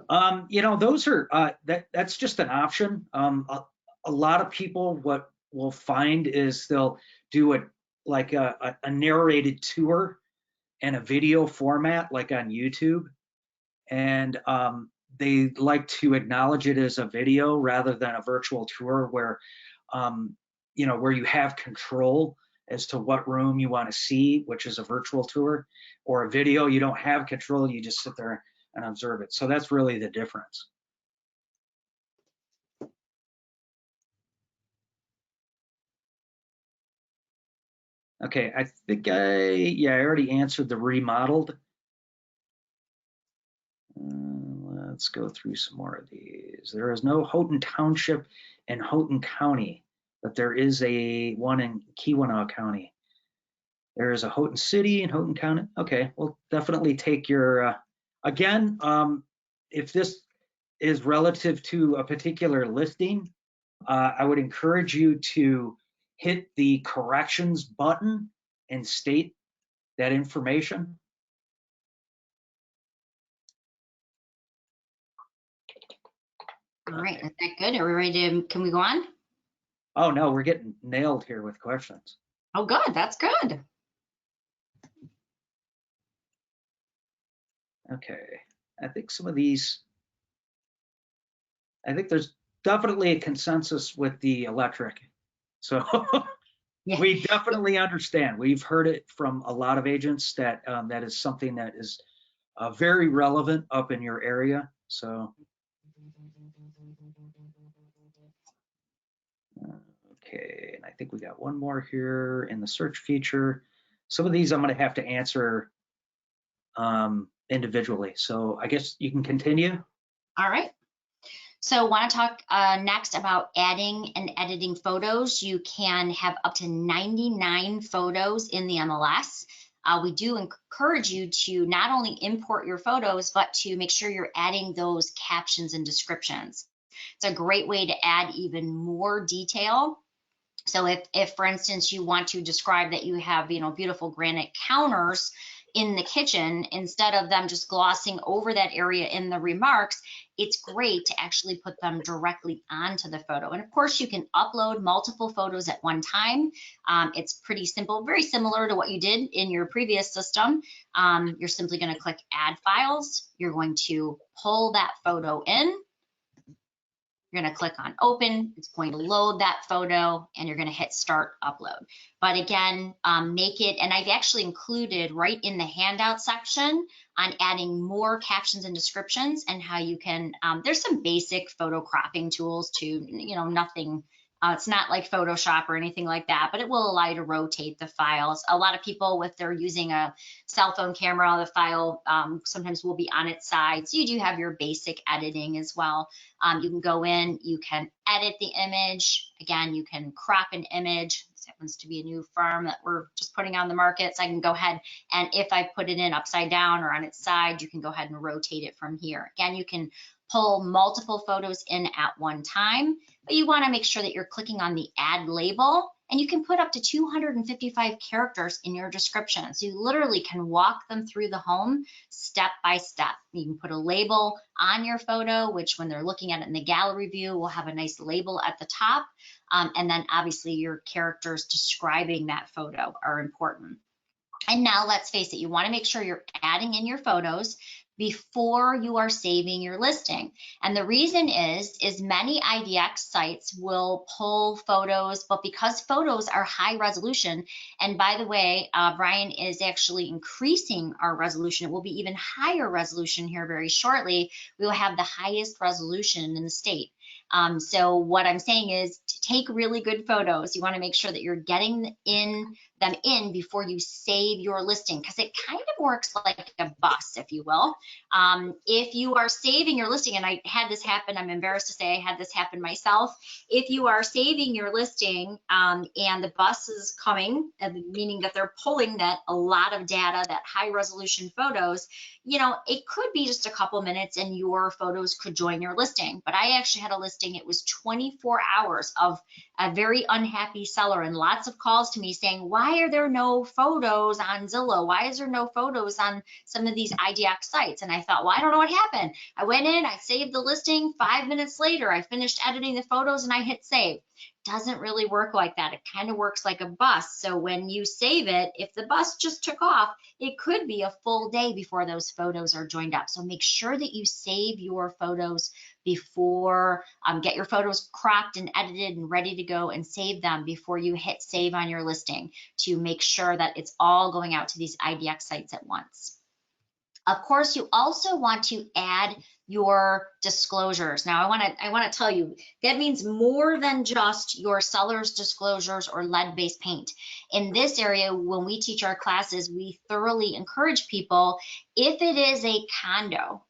Speaker 2: Those are, that's just an option. A lot of people, what we'll find is they'll do it like a narrated tour in a video format, like on YouTube. And they like to acknowledge it as a video rather than a virtual tour where, where you have control as to what room you want to see, which is a virtual tour, or a video, you don't have control, you just sit there and observe it. So that's really the difference. Okay, I think I already answered the remodeled. Let's go through some more of these. There is no Houghton Township in Houghton County, but there is one in Keweenaw County. There is a Houghton City in Houghton County. Okay, we'll definitely take your, again, if this is relative to a particular listing, I would encourage you to hit the corrections button and state that information.
Speaker 1: All right, is that good? Are we ready to, can we go on?
Speaker 2: Oh no, we're getting nailed here with questions.
Speaker 1: Oh, good, that's good.
Speaker 2: Okay, I think some of these, I think there's definitely a consensus with the electric. So yeah. We definitely understand. We've heard it from a lot of agents that that is something that is very relevant up in your area. So. Okay, and I think we got one more here in the search feature. Some of these I'm going to have to answer individually. So I guess you can continue.
Speaker 1: All right. So want to talk next about adding and editing photos. You can have up to 99 photos in the MLS. We do encourage you to not only import your photos, but to make sure you're adding those captions and descriptions. It's a great way to add even more detail. So if for instance, you want to describe that you have, beautiful granite counters in the kitchen, instead of them just glossing over that area in the remarks, it's great to actually put them directly onto the photo. And of course, you can upload multiple photos at one time. It's pretty simple, very similar to what you did in your previous system. You're simply going to click Add Files. You're going to pull that photo in. You're going to click on Open. It's going to load that photo, and you're going to hit Start Upload. But again, make it, and I've actually included right in the handout section on adding more captions and descriptions and how you can, there's some basic photo cropping tools too, nothing, it's not like Photoshop or anything like that, but it will allow you to rotate the files. A lot of people, if they're using a cell phone camera, the file sometimes will be on its side. So you do have your basic editing as well. You can go in, you can edit the image. Again, you can crop an image. This happens to be a new farm that we're just putting on the market. So I can go ahead, and if I put it in upside down or on its side, you can go ahead and rotate it from here. Again, you can pull multiple photos in at one time, but you want to make sure that you're clicking on the add label, and you can put up to 255 characters in your description. So you literally can walk them through the home step by step. You can put a label on your photo, which when they're looking at it in the gallery view, will have a nice label at the top. And then obviously your characters describing that photo are important. And now let's face it, you want to make sure you're adding in your photos before you are saving your listing. And the reason is many IDX sites will pull photos, but because photos are high resolution, and by the way, Brian is actually increasing our resolution. It will be even higher resolution here very shortly. We will have the highest resolution in the state. So what I'm saying is to take really good photos. You want to make sure that you're getting them in before you save your listing, because it kind of works like a bus, if you will. If you are saving your listing, and I had this happen, I'm embarrassed to say I had this happen myself. If you are saving your listing and the bus is coming, meaning that they're pulling that a lot of data, that high resolution photos, you know, it could be just a couple minutes and your photos could join your listing. But I actually had a listing, it was 24 hours of a very unhappy seller and lots of calls to me saying, why are there no photos on Zillow? Why is there no photos on some of these IDX sites? And I thought, well, I don't know what happened. I went in, I saved the listing. 5 minutes later, I finished editing the photos and I hit save. Doesn't really work like that. It kind of works like a bus. So when you save it, if the bus just took off, it could be a full day before those photos are joined up. So make sure that you save your photos before, get your photos cropped and edited and ready to go, and save them before you hit save on your listing to make sure that it's all going out to these IDX sites at once. Of course, you also want to add your disclosures. Now, I want to tell you, that means more than just your seller's disclosures or lead-based paint. In this area, when we teach our classes, we thoroughly encourage people, if it is a condo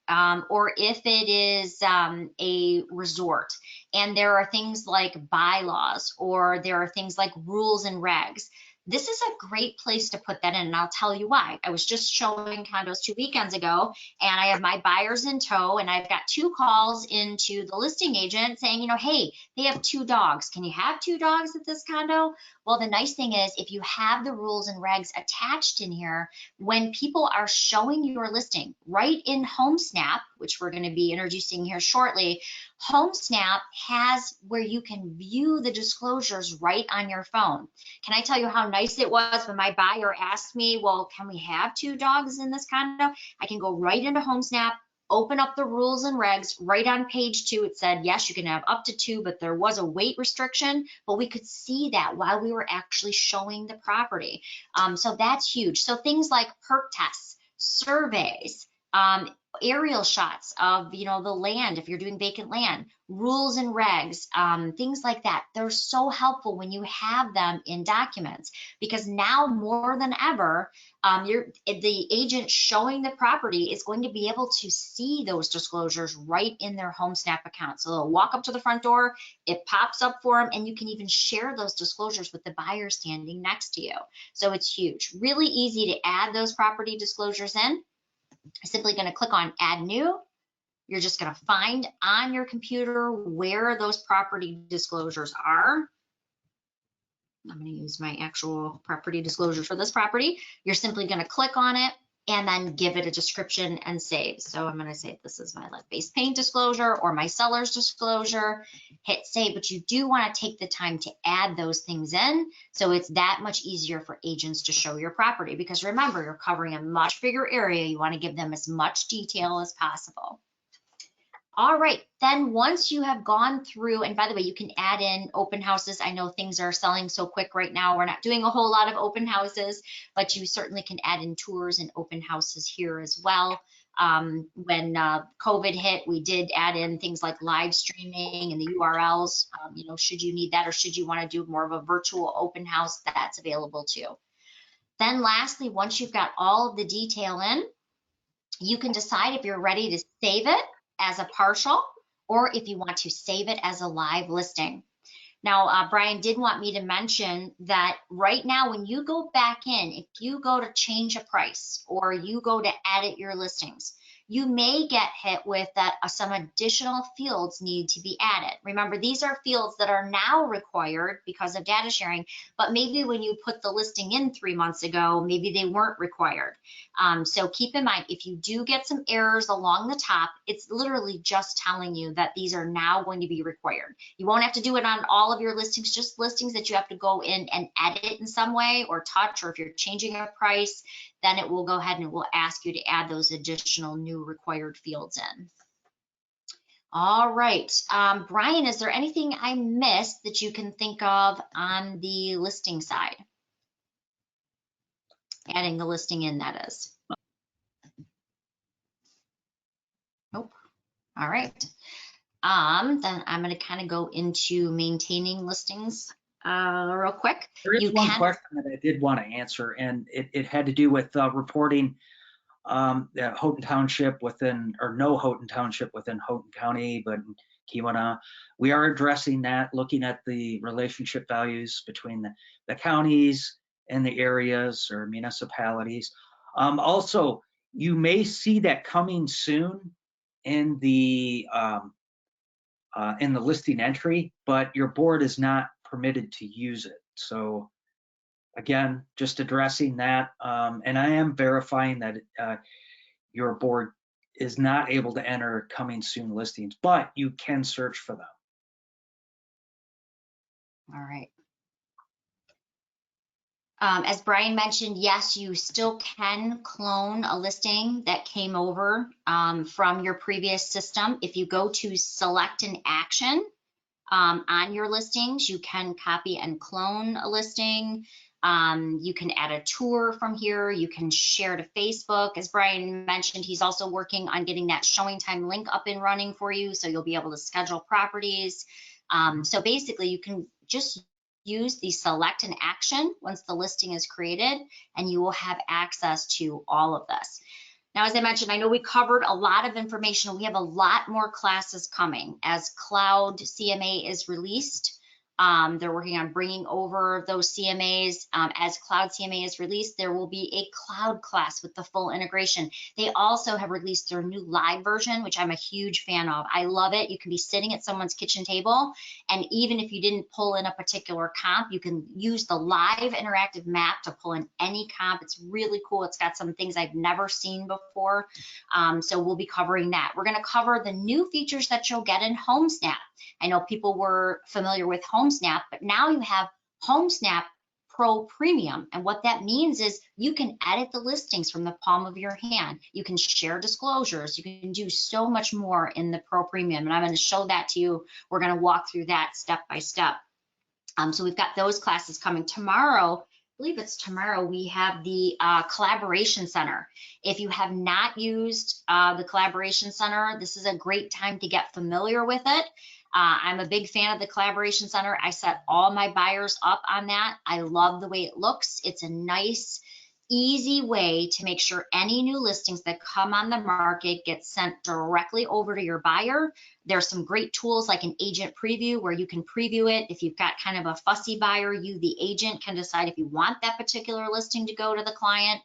Speaker 1: or if it is a resort, and there are things like bylaws or there are things like rules and regs, this is a great place to put that in, and I'll tell you why. I was just showing condos 2 weekends ago, and I have my buyers in tow, and I've got 2 calls into the listing agent saying, you know, hey, they have 2 dogs. Can you have 2 dogs at this condo? Well, the nice thing is, if you have the rules and regs attached in here, when people are showing your listing right in HomeSnap, which we're going to be introducing here shortly, HomeSnap has where you can view the disclosures right on your phone. Can I tell you how nice it was when my buyer asked me, well, can we have 2 dogs in this condo? I can go right into HomeSnap, open up the rules and regs. Right on page 2, it said, yes, you can have up to 2, but there was a weight restriction, but we could see that while we were actually showing the property. So that's huge. So things like perk tests, surveys, aerial shots of, you know, the land, if you're doing vacant land, rules and regs, things like that. They're so helpful when you have them in documents, because now more than ever, the agent showing the property is going to be able to see those disclosures right in their HomeSnap account. So they'll walk up to the front door, it pops up for them, and you can even share those disclosures with the buyer standing next to you. So it's huge. Really easy to add those property disclosures in. Simply going to click on add new. You're just going to find on your computer where those property disclosures are. I'm going to use my actual property disclosure for this property. You're simply going to click on it and then give it a description and save. So I'm going to say this is my lead-based paint disclosure or my seller's disclosure, hit save, but you do want to take the time to add those things in so it's that much easier for agents to show your property, because remember, you're covering a much bigger area. You want to give them as much detail as possible. All right, then once you have gone through, and by the way, you can add in open houses. I know things are selling so quick right now. We're not doing a whole lot of open houses, but you certainly can add in tours and open houses here as well. When COVID hit, we did add in things like live streaming and the URLs, you know, should you need that, or should you want to do more of a virtual open house, that's available too. Then lastly, once you've got all of the detail in, you can decide if you're ready to save it as a partial, or if you want to save it as a live listing. Now, Brian did want me to mention that right now, when you go back in, if you go to change a price or you go to edit your listings, you may get hit with that some additional fields need to be added. Remember, these are fields that are now required because of data sharing, but maybe when you put the listing in 3 months ago, maybe they weren't required. So keep in mind, if you do get some errors along the top, it's literally just telling you that these are now going to be required. You won't have to do it on all of your listings, just listings that you have to go in and edit in some way or touch, or if you're changing a price, then it will go ahead and it will ask you to add those additional new required fields in. All right, Brian, is there anything I missed that you can think of on the listing side? Adding the listing in, that is. Nope. All right. Then I'm going to kind of go into maintaining listings real quick.
Speaker 2: There is one question that I did want to answer, and it had to do with reporting Houghton Township within, or no Houghton Township within Houghton County, but in Keweenaw. We are addressing that, looking at the relationship values between the counties and the areas or municipalities. Also, you may see that coming soon in the listing entry, but your board is not permitted to use it. So again, just addressing that, and I am verifying that your board is not able to enter coming soon listings, but you can search for them.
Speaker 1: All right. As Brian mentioned, yes, you still can clone a listing that came over from your previous system. If you go to select an action on your listings, you can copy and clone a listing. You can add a tour from here. You can share to Facebook. As Brian mentioned, he's also working on getting that showing time link up and running for you, so you'll be able to schedule properties. So basically, you can just use the select an action once the listing is created, and you will have access to all of this. Now, as I mentioned, I know we covered a lot of information. We have a lot more classes coming as Cloud CMA is released. They're working on bringing over those CMAs. As Cloud CMA is released, there will be a cloud class with the full integration. They also have released their new live version, which I'm a huge fan of. I love it. You can be sitting at someone's kitchen table, and even if you didn't pull in a particular comp, you can use the live interactive map to pull in any comp. It's really cool. It's got some things I've never seen before. So we'll be covering that. We're going to cover the new features that you'll get in HomeSnap. I know people were familiar with HomeSnap, but now you have HomeSnap Pro Premium. And what that means is you can edit the listings from the palm of your hand. You can share disclosures. You can do so much more in the Pro Premium. And I'm going to show that to you. We're going to walk through that step by step. So we've got those classes coming tomorrow. I believe it's tomorrow, we have the Collaboration Center. If you have not used the Collaboration Center, this is a great time to get familiar with it. I'm a big fan of the Collaboration Center. I set all my buyers up on that. I love the way it looks. It's a nice, easy way to make sure any new listings that come on the market get sent directly over to your buyer. There's some great tools like an agent preview where you can preview it. If you've got kind of a fussy buyer, you, the agent, can decide if you want that particular listing to go to the client.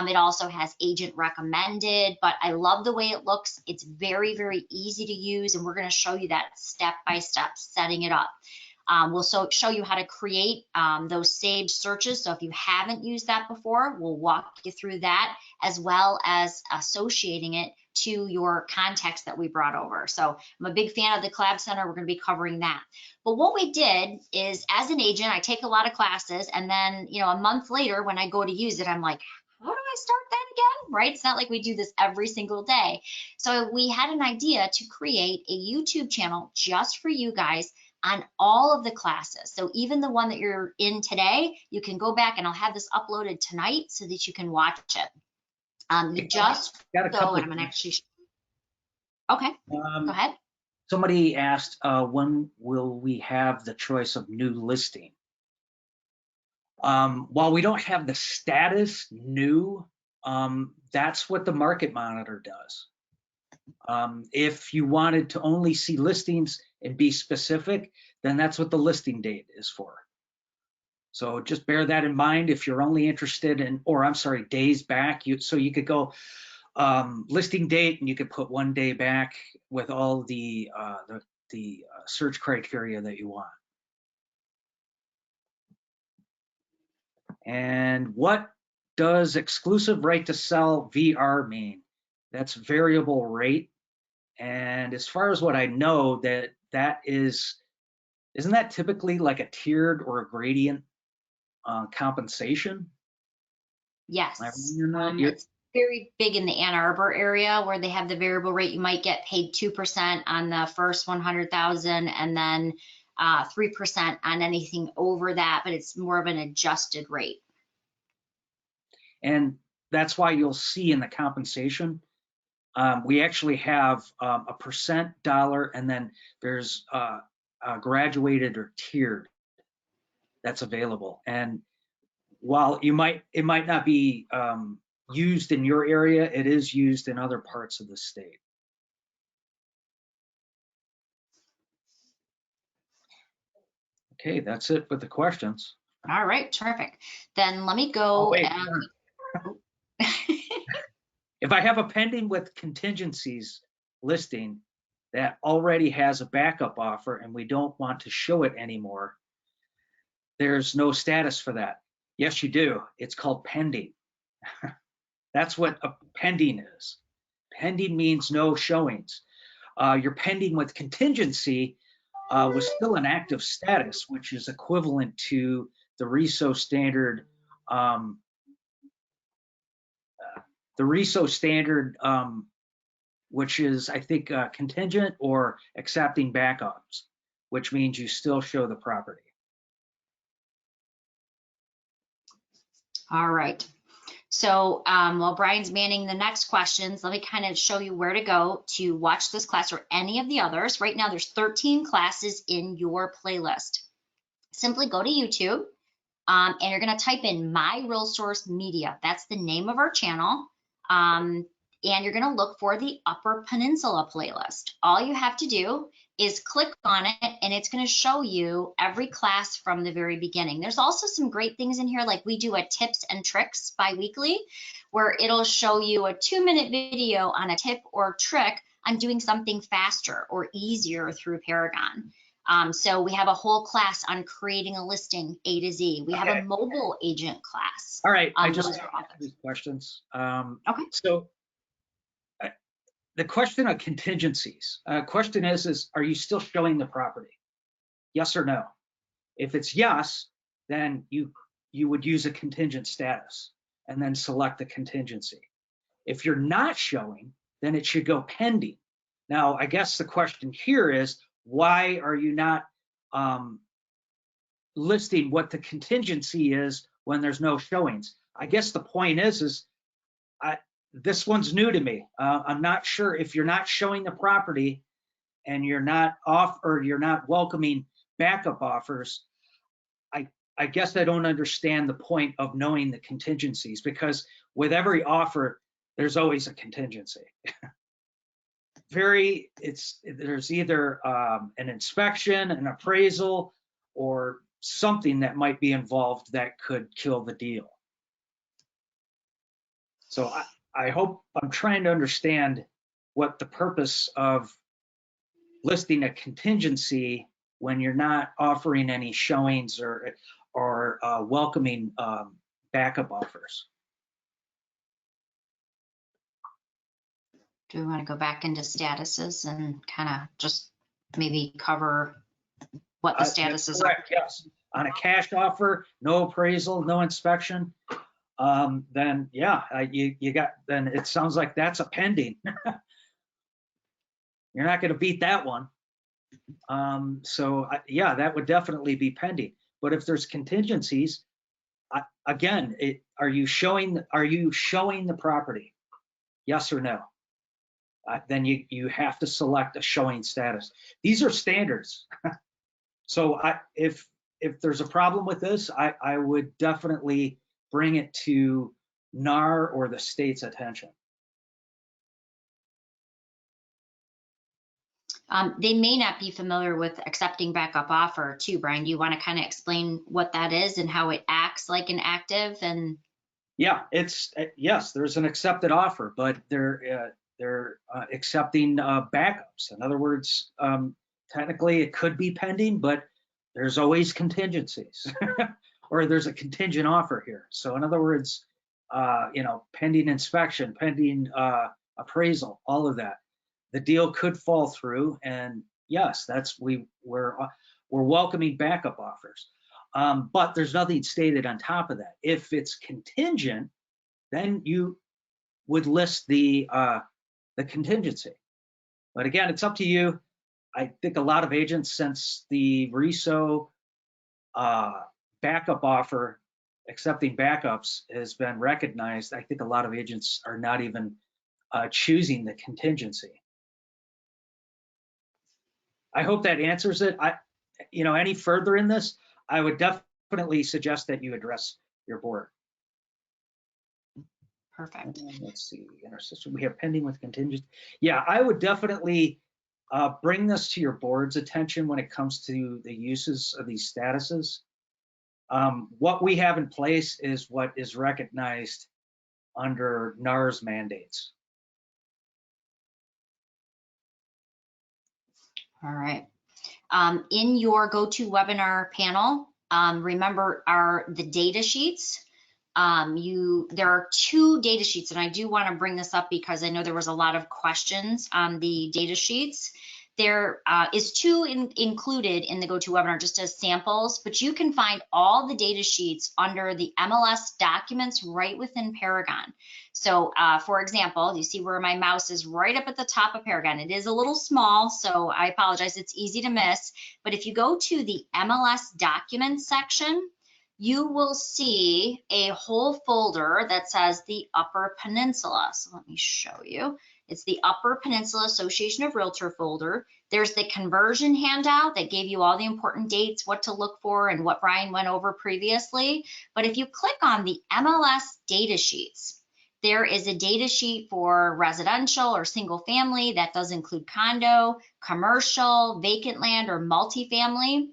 Speaker 1: It also has agent recommended, but I love the way it looks. It's very, very easy to use, and we're going to show you that step by step, setting it up. We'll show you how to create those saved searches. So if you haven't used that before, we'll walk you through that, as well as associating it to your contacts that we brought over. So I'm a big fan of the Collab Center. We're going to be covering that. But what we did is, as an agent, I take a lot of classes, and then, you know, a month later when I go to use it, I'm like, how do I start that again? Right? It's not like we do this every single day. So we had an idea to create a YouTube channel just for you guys on all of the classes. So even the one that you're in today, you can go back, and I'll have this uploaded tonight so that you can watch it. You just go, and I'm gonna actually, okay, go ahead.
Speaker 2: Somebody asked, when will we have the choice of new listing? While we don't have the status new, that's what the market monitor does. If you wanted to only see listings and be specific, then that's what the listing date is for. So just bear that in mind if you're only interested in, or I'm sorry, days back. So you could go listing date, and you could put 1 day back with all the search criteria that you want. And what does exclusive right to sell VR mean? That's variable rate. And as far as what I know, that isn't that typically like a tiered or a gradient compensation?
Speaker 1: Yes,
Speaker 2: Am I wrong in that?
Speaker 1: it's very big in the Ann Arbor area where they have the variable rate. You might get paid 2% on the first 100,000 and then 3% on anything over that, but it's more of an adjusted rate.
Speaker 2: And that's why you'll see in the compensation, we actually have a percent, dollar, and then there's graduated or tiered that's available. And while it might not be used in your area, it is used in other parts of the state. Okay, that's it with the questions.
Speaker 1: All right, terrific. Then let me go.
Speaker 2: Oh, wait. If I have a pending with contingencies listing that already has a backup offer and we don't want to show it anymore, there's no status for that. Yes, you do. It's called pending. That's what a pending is. Pending means no showings. Your pending with contingency was still an active status, which is equivalent to the RESO standard. Which is, I think, contingent or accepting backups, which means you still show the property.
Speaker 1: All right. So while Brian's manning the next questions, let me kind of show you where to go to watch this class or any of the others. Right now, there's 13 classes in your playlist. Simply go to YouTube and you're going to type in My RealTors Media. That's the name of our channel. And you're going to look for the Upper Peninsula playlist. All you have to do is click on it, and it's going to show you every class from the very beginning. There's also some great things in here, like we do a tips and tricks bi-weekly, where it'll show you a 2-minute video on a tip or trick on doing something faster or easier through Paragon. So we have a whole class on creating a listing A to Z. We have a mobile agent class.
Speaker 2: All right, I just have these questions.
Speaker 1: Okay.
Speaker 2: So the question of contingencies. Question is, are you still showing the property? Yes or no? If it's yes, then you would use a contingent status and then select the contingency. If you're not showing, then it should go pending. Now, I guess the question here is, why are you not listing what the contingency is when there's no showings? I guess the point is this one's new to me. I'm not sure if you're not showing the property and you're not you're not welcoming backup offers. I guess I don't understand the point of knowing the contingencies, because with every offer, there's always a contingency. There's either an inspection, an appraisal, or something that might be involved that could kill the deal. So I hope I'm trying to understand what the purpose of listing a contingency when you're not offering any showings or welcoming backup offers.
Speaker 1: Do we want to go back into statuses and kind of just maybe cover what the statuses are?
Speaker 2: Correct, yes. On a cash offer, no appraisal, no inspection, then yeah, then it sounds like that's a pending. You're not going to beat that one. So yeah, that would definitely be pending. But if there's contingencies, again, are you showing the property? Yes or no? Then you have to select a showing status. These are standards. So if there's a problem with this, I would definitely bring it to NAR or the state's attention.
Speaker 1: They may not be familiar with accepting backup offer too, Brian. Do you want to kind of explain what that is and how it acts like an active? And
Speaker 2: Yeah, it's yes, there's an accepted offer, but they're accepting backups. In other words, technically it could be pending, but there's always contingencies, or there's a contingent offer here. So in other words, pending inspection, pending appraisal, all of that, the deal could fall through. And yes, we're welcoming backup offers. But there's nothing stated on top of that. If it's contingent, then you would list the contingency. But again, it's up to you. I think a lot of agents, since the RESO backup offer, accepting backups, has been recognized, I think a lot of agents are not even choosing the contingency. I hope that answers it. Any further in this, I would definitely suggest that you address your board.
Speaker 1: perfect.
Speaker 2: Let's see, in our system, we have pending with contingent. Yeah, I would definitely bring this to your board's attention when it comes to the uses of these statuses. What we have in place is what is recognized under NAR's mandates.
Speaker 1: All right. In your GoToWebinar panel, remember the data sheets. There are 2 data sheets, and I do want to bring this up because I know there was a lot of questions on the data sheets. There is 2 included in the GoToWebinar just as samples, but you can find all the data sheets under the MLS documents right within Paragon. So for example, you see where my mouse is right up at the top of Paragon. It is a little small, so I apologize, it's easy to miss. But if you go to the MLS documents section, you will see a whole folder that says the Upper Peninsula. So let me show you. It's the Upper Peninsula Association of Realtor folder. There's the conversion handout that gave you all the important dates, what to look for, and what Brian went over previously. But if you click on the MLS data sheets, there is a data sheet for residential or single family that does include condo, commercial, vacant land, or multifamily.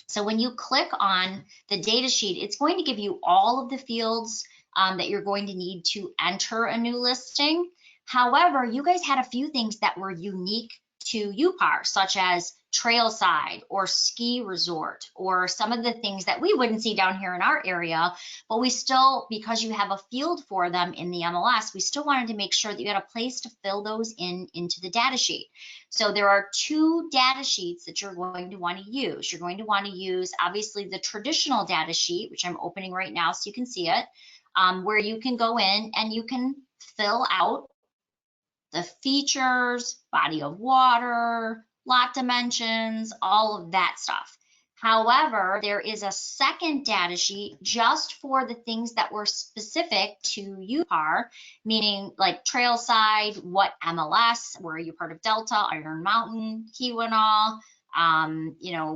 Speaker 1: So when you click on the data sheet, it's going to give you all of the fields that you're going to need to enter a new listing. However, you guys had a few things that were unique to UPAR, such as trailside or ski resort, or some of the things that we wouldn't see down here in our area, but we still, because you have a field for them in the MLS, we still wanted to make sure that you had a place to fill those into the data sheet. So there are 2 data sheets that you're going to want to use. You're going to want to use, obviously, the traditional data sheet, which I'm opening right now so you can see it, where you can go in and you can fill out the features, body of water, lot dimensions, all of that stuff. However, there is a second data sheet just for the things that were specific to UPAR, meaning like trailside, what MLS, were you part of Delta, Iron Mountain, Keweenaw,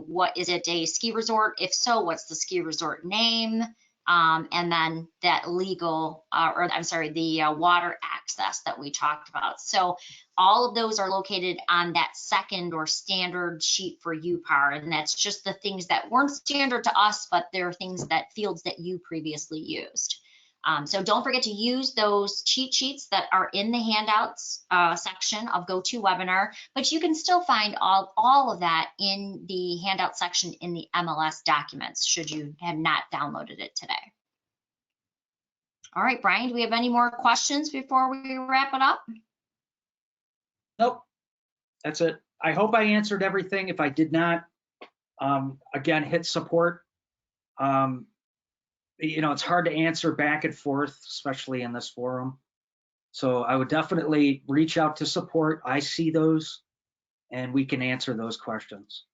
Speaker 1: what is it, a ski resort? If so, what's the ski resort name? And then that legal, the water access that we talked about. So all of those are located on that second or standard sheet for UPAR, and that's just the things that weren't standard to us, but they're fields that you previously used. So don't forget to use those cheat sheets that are in the handouts section of GoToWebinar, but you can still find all of that in the handout section in the MLS documents, should you have not downloaded it today. All right, Brian, do we have any more questions before we wrap it up?
Speaker 2: Nope, that's it. I hope I answered everything. If I did not, again, hit support. It's hard to answer back and forth, especially in this forum. So I would definitely reach out to support. I see those, and we can answer those questions.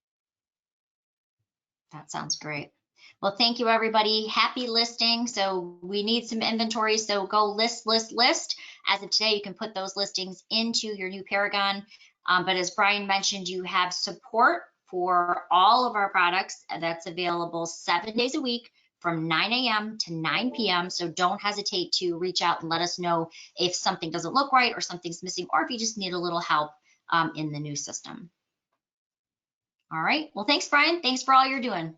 Speaker 1: That sounds great. Well, thank you, everybody. Happy listing. So we need some inventory. So go list. As of today, you can put those listings into your new Paragon. But as Brian mentioned, you have support for all of our products that's available 7 days a week, from 9 a.m. to 9 p.m. So don't hesitate to reach out and let us know if something doesn't look right or something's missing, or if you just need a little help in the new system. All right. Well, thanks, Brian. Thanks for all you're doing.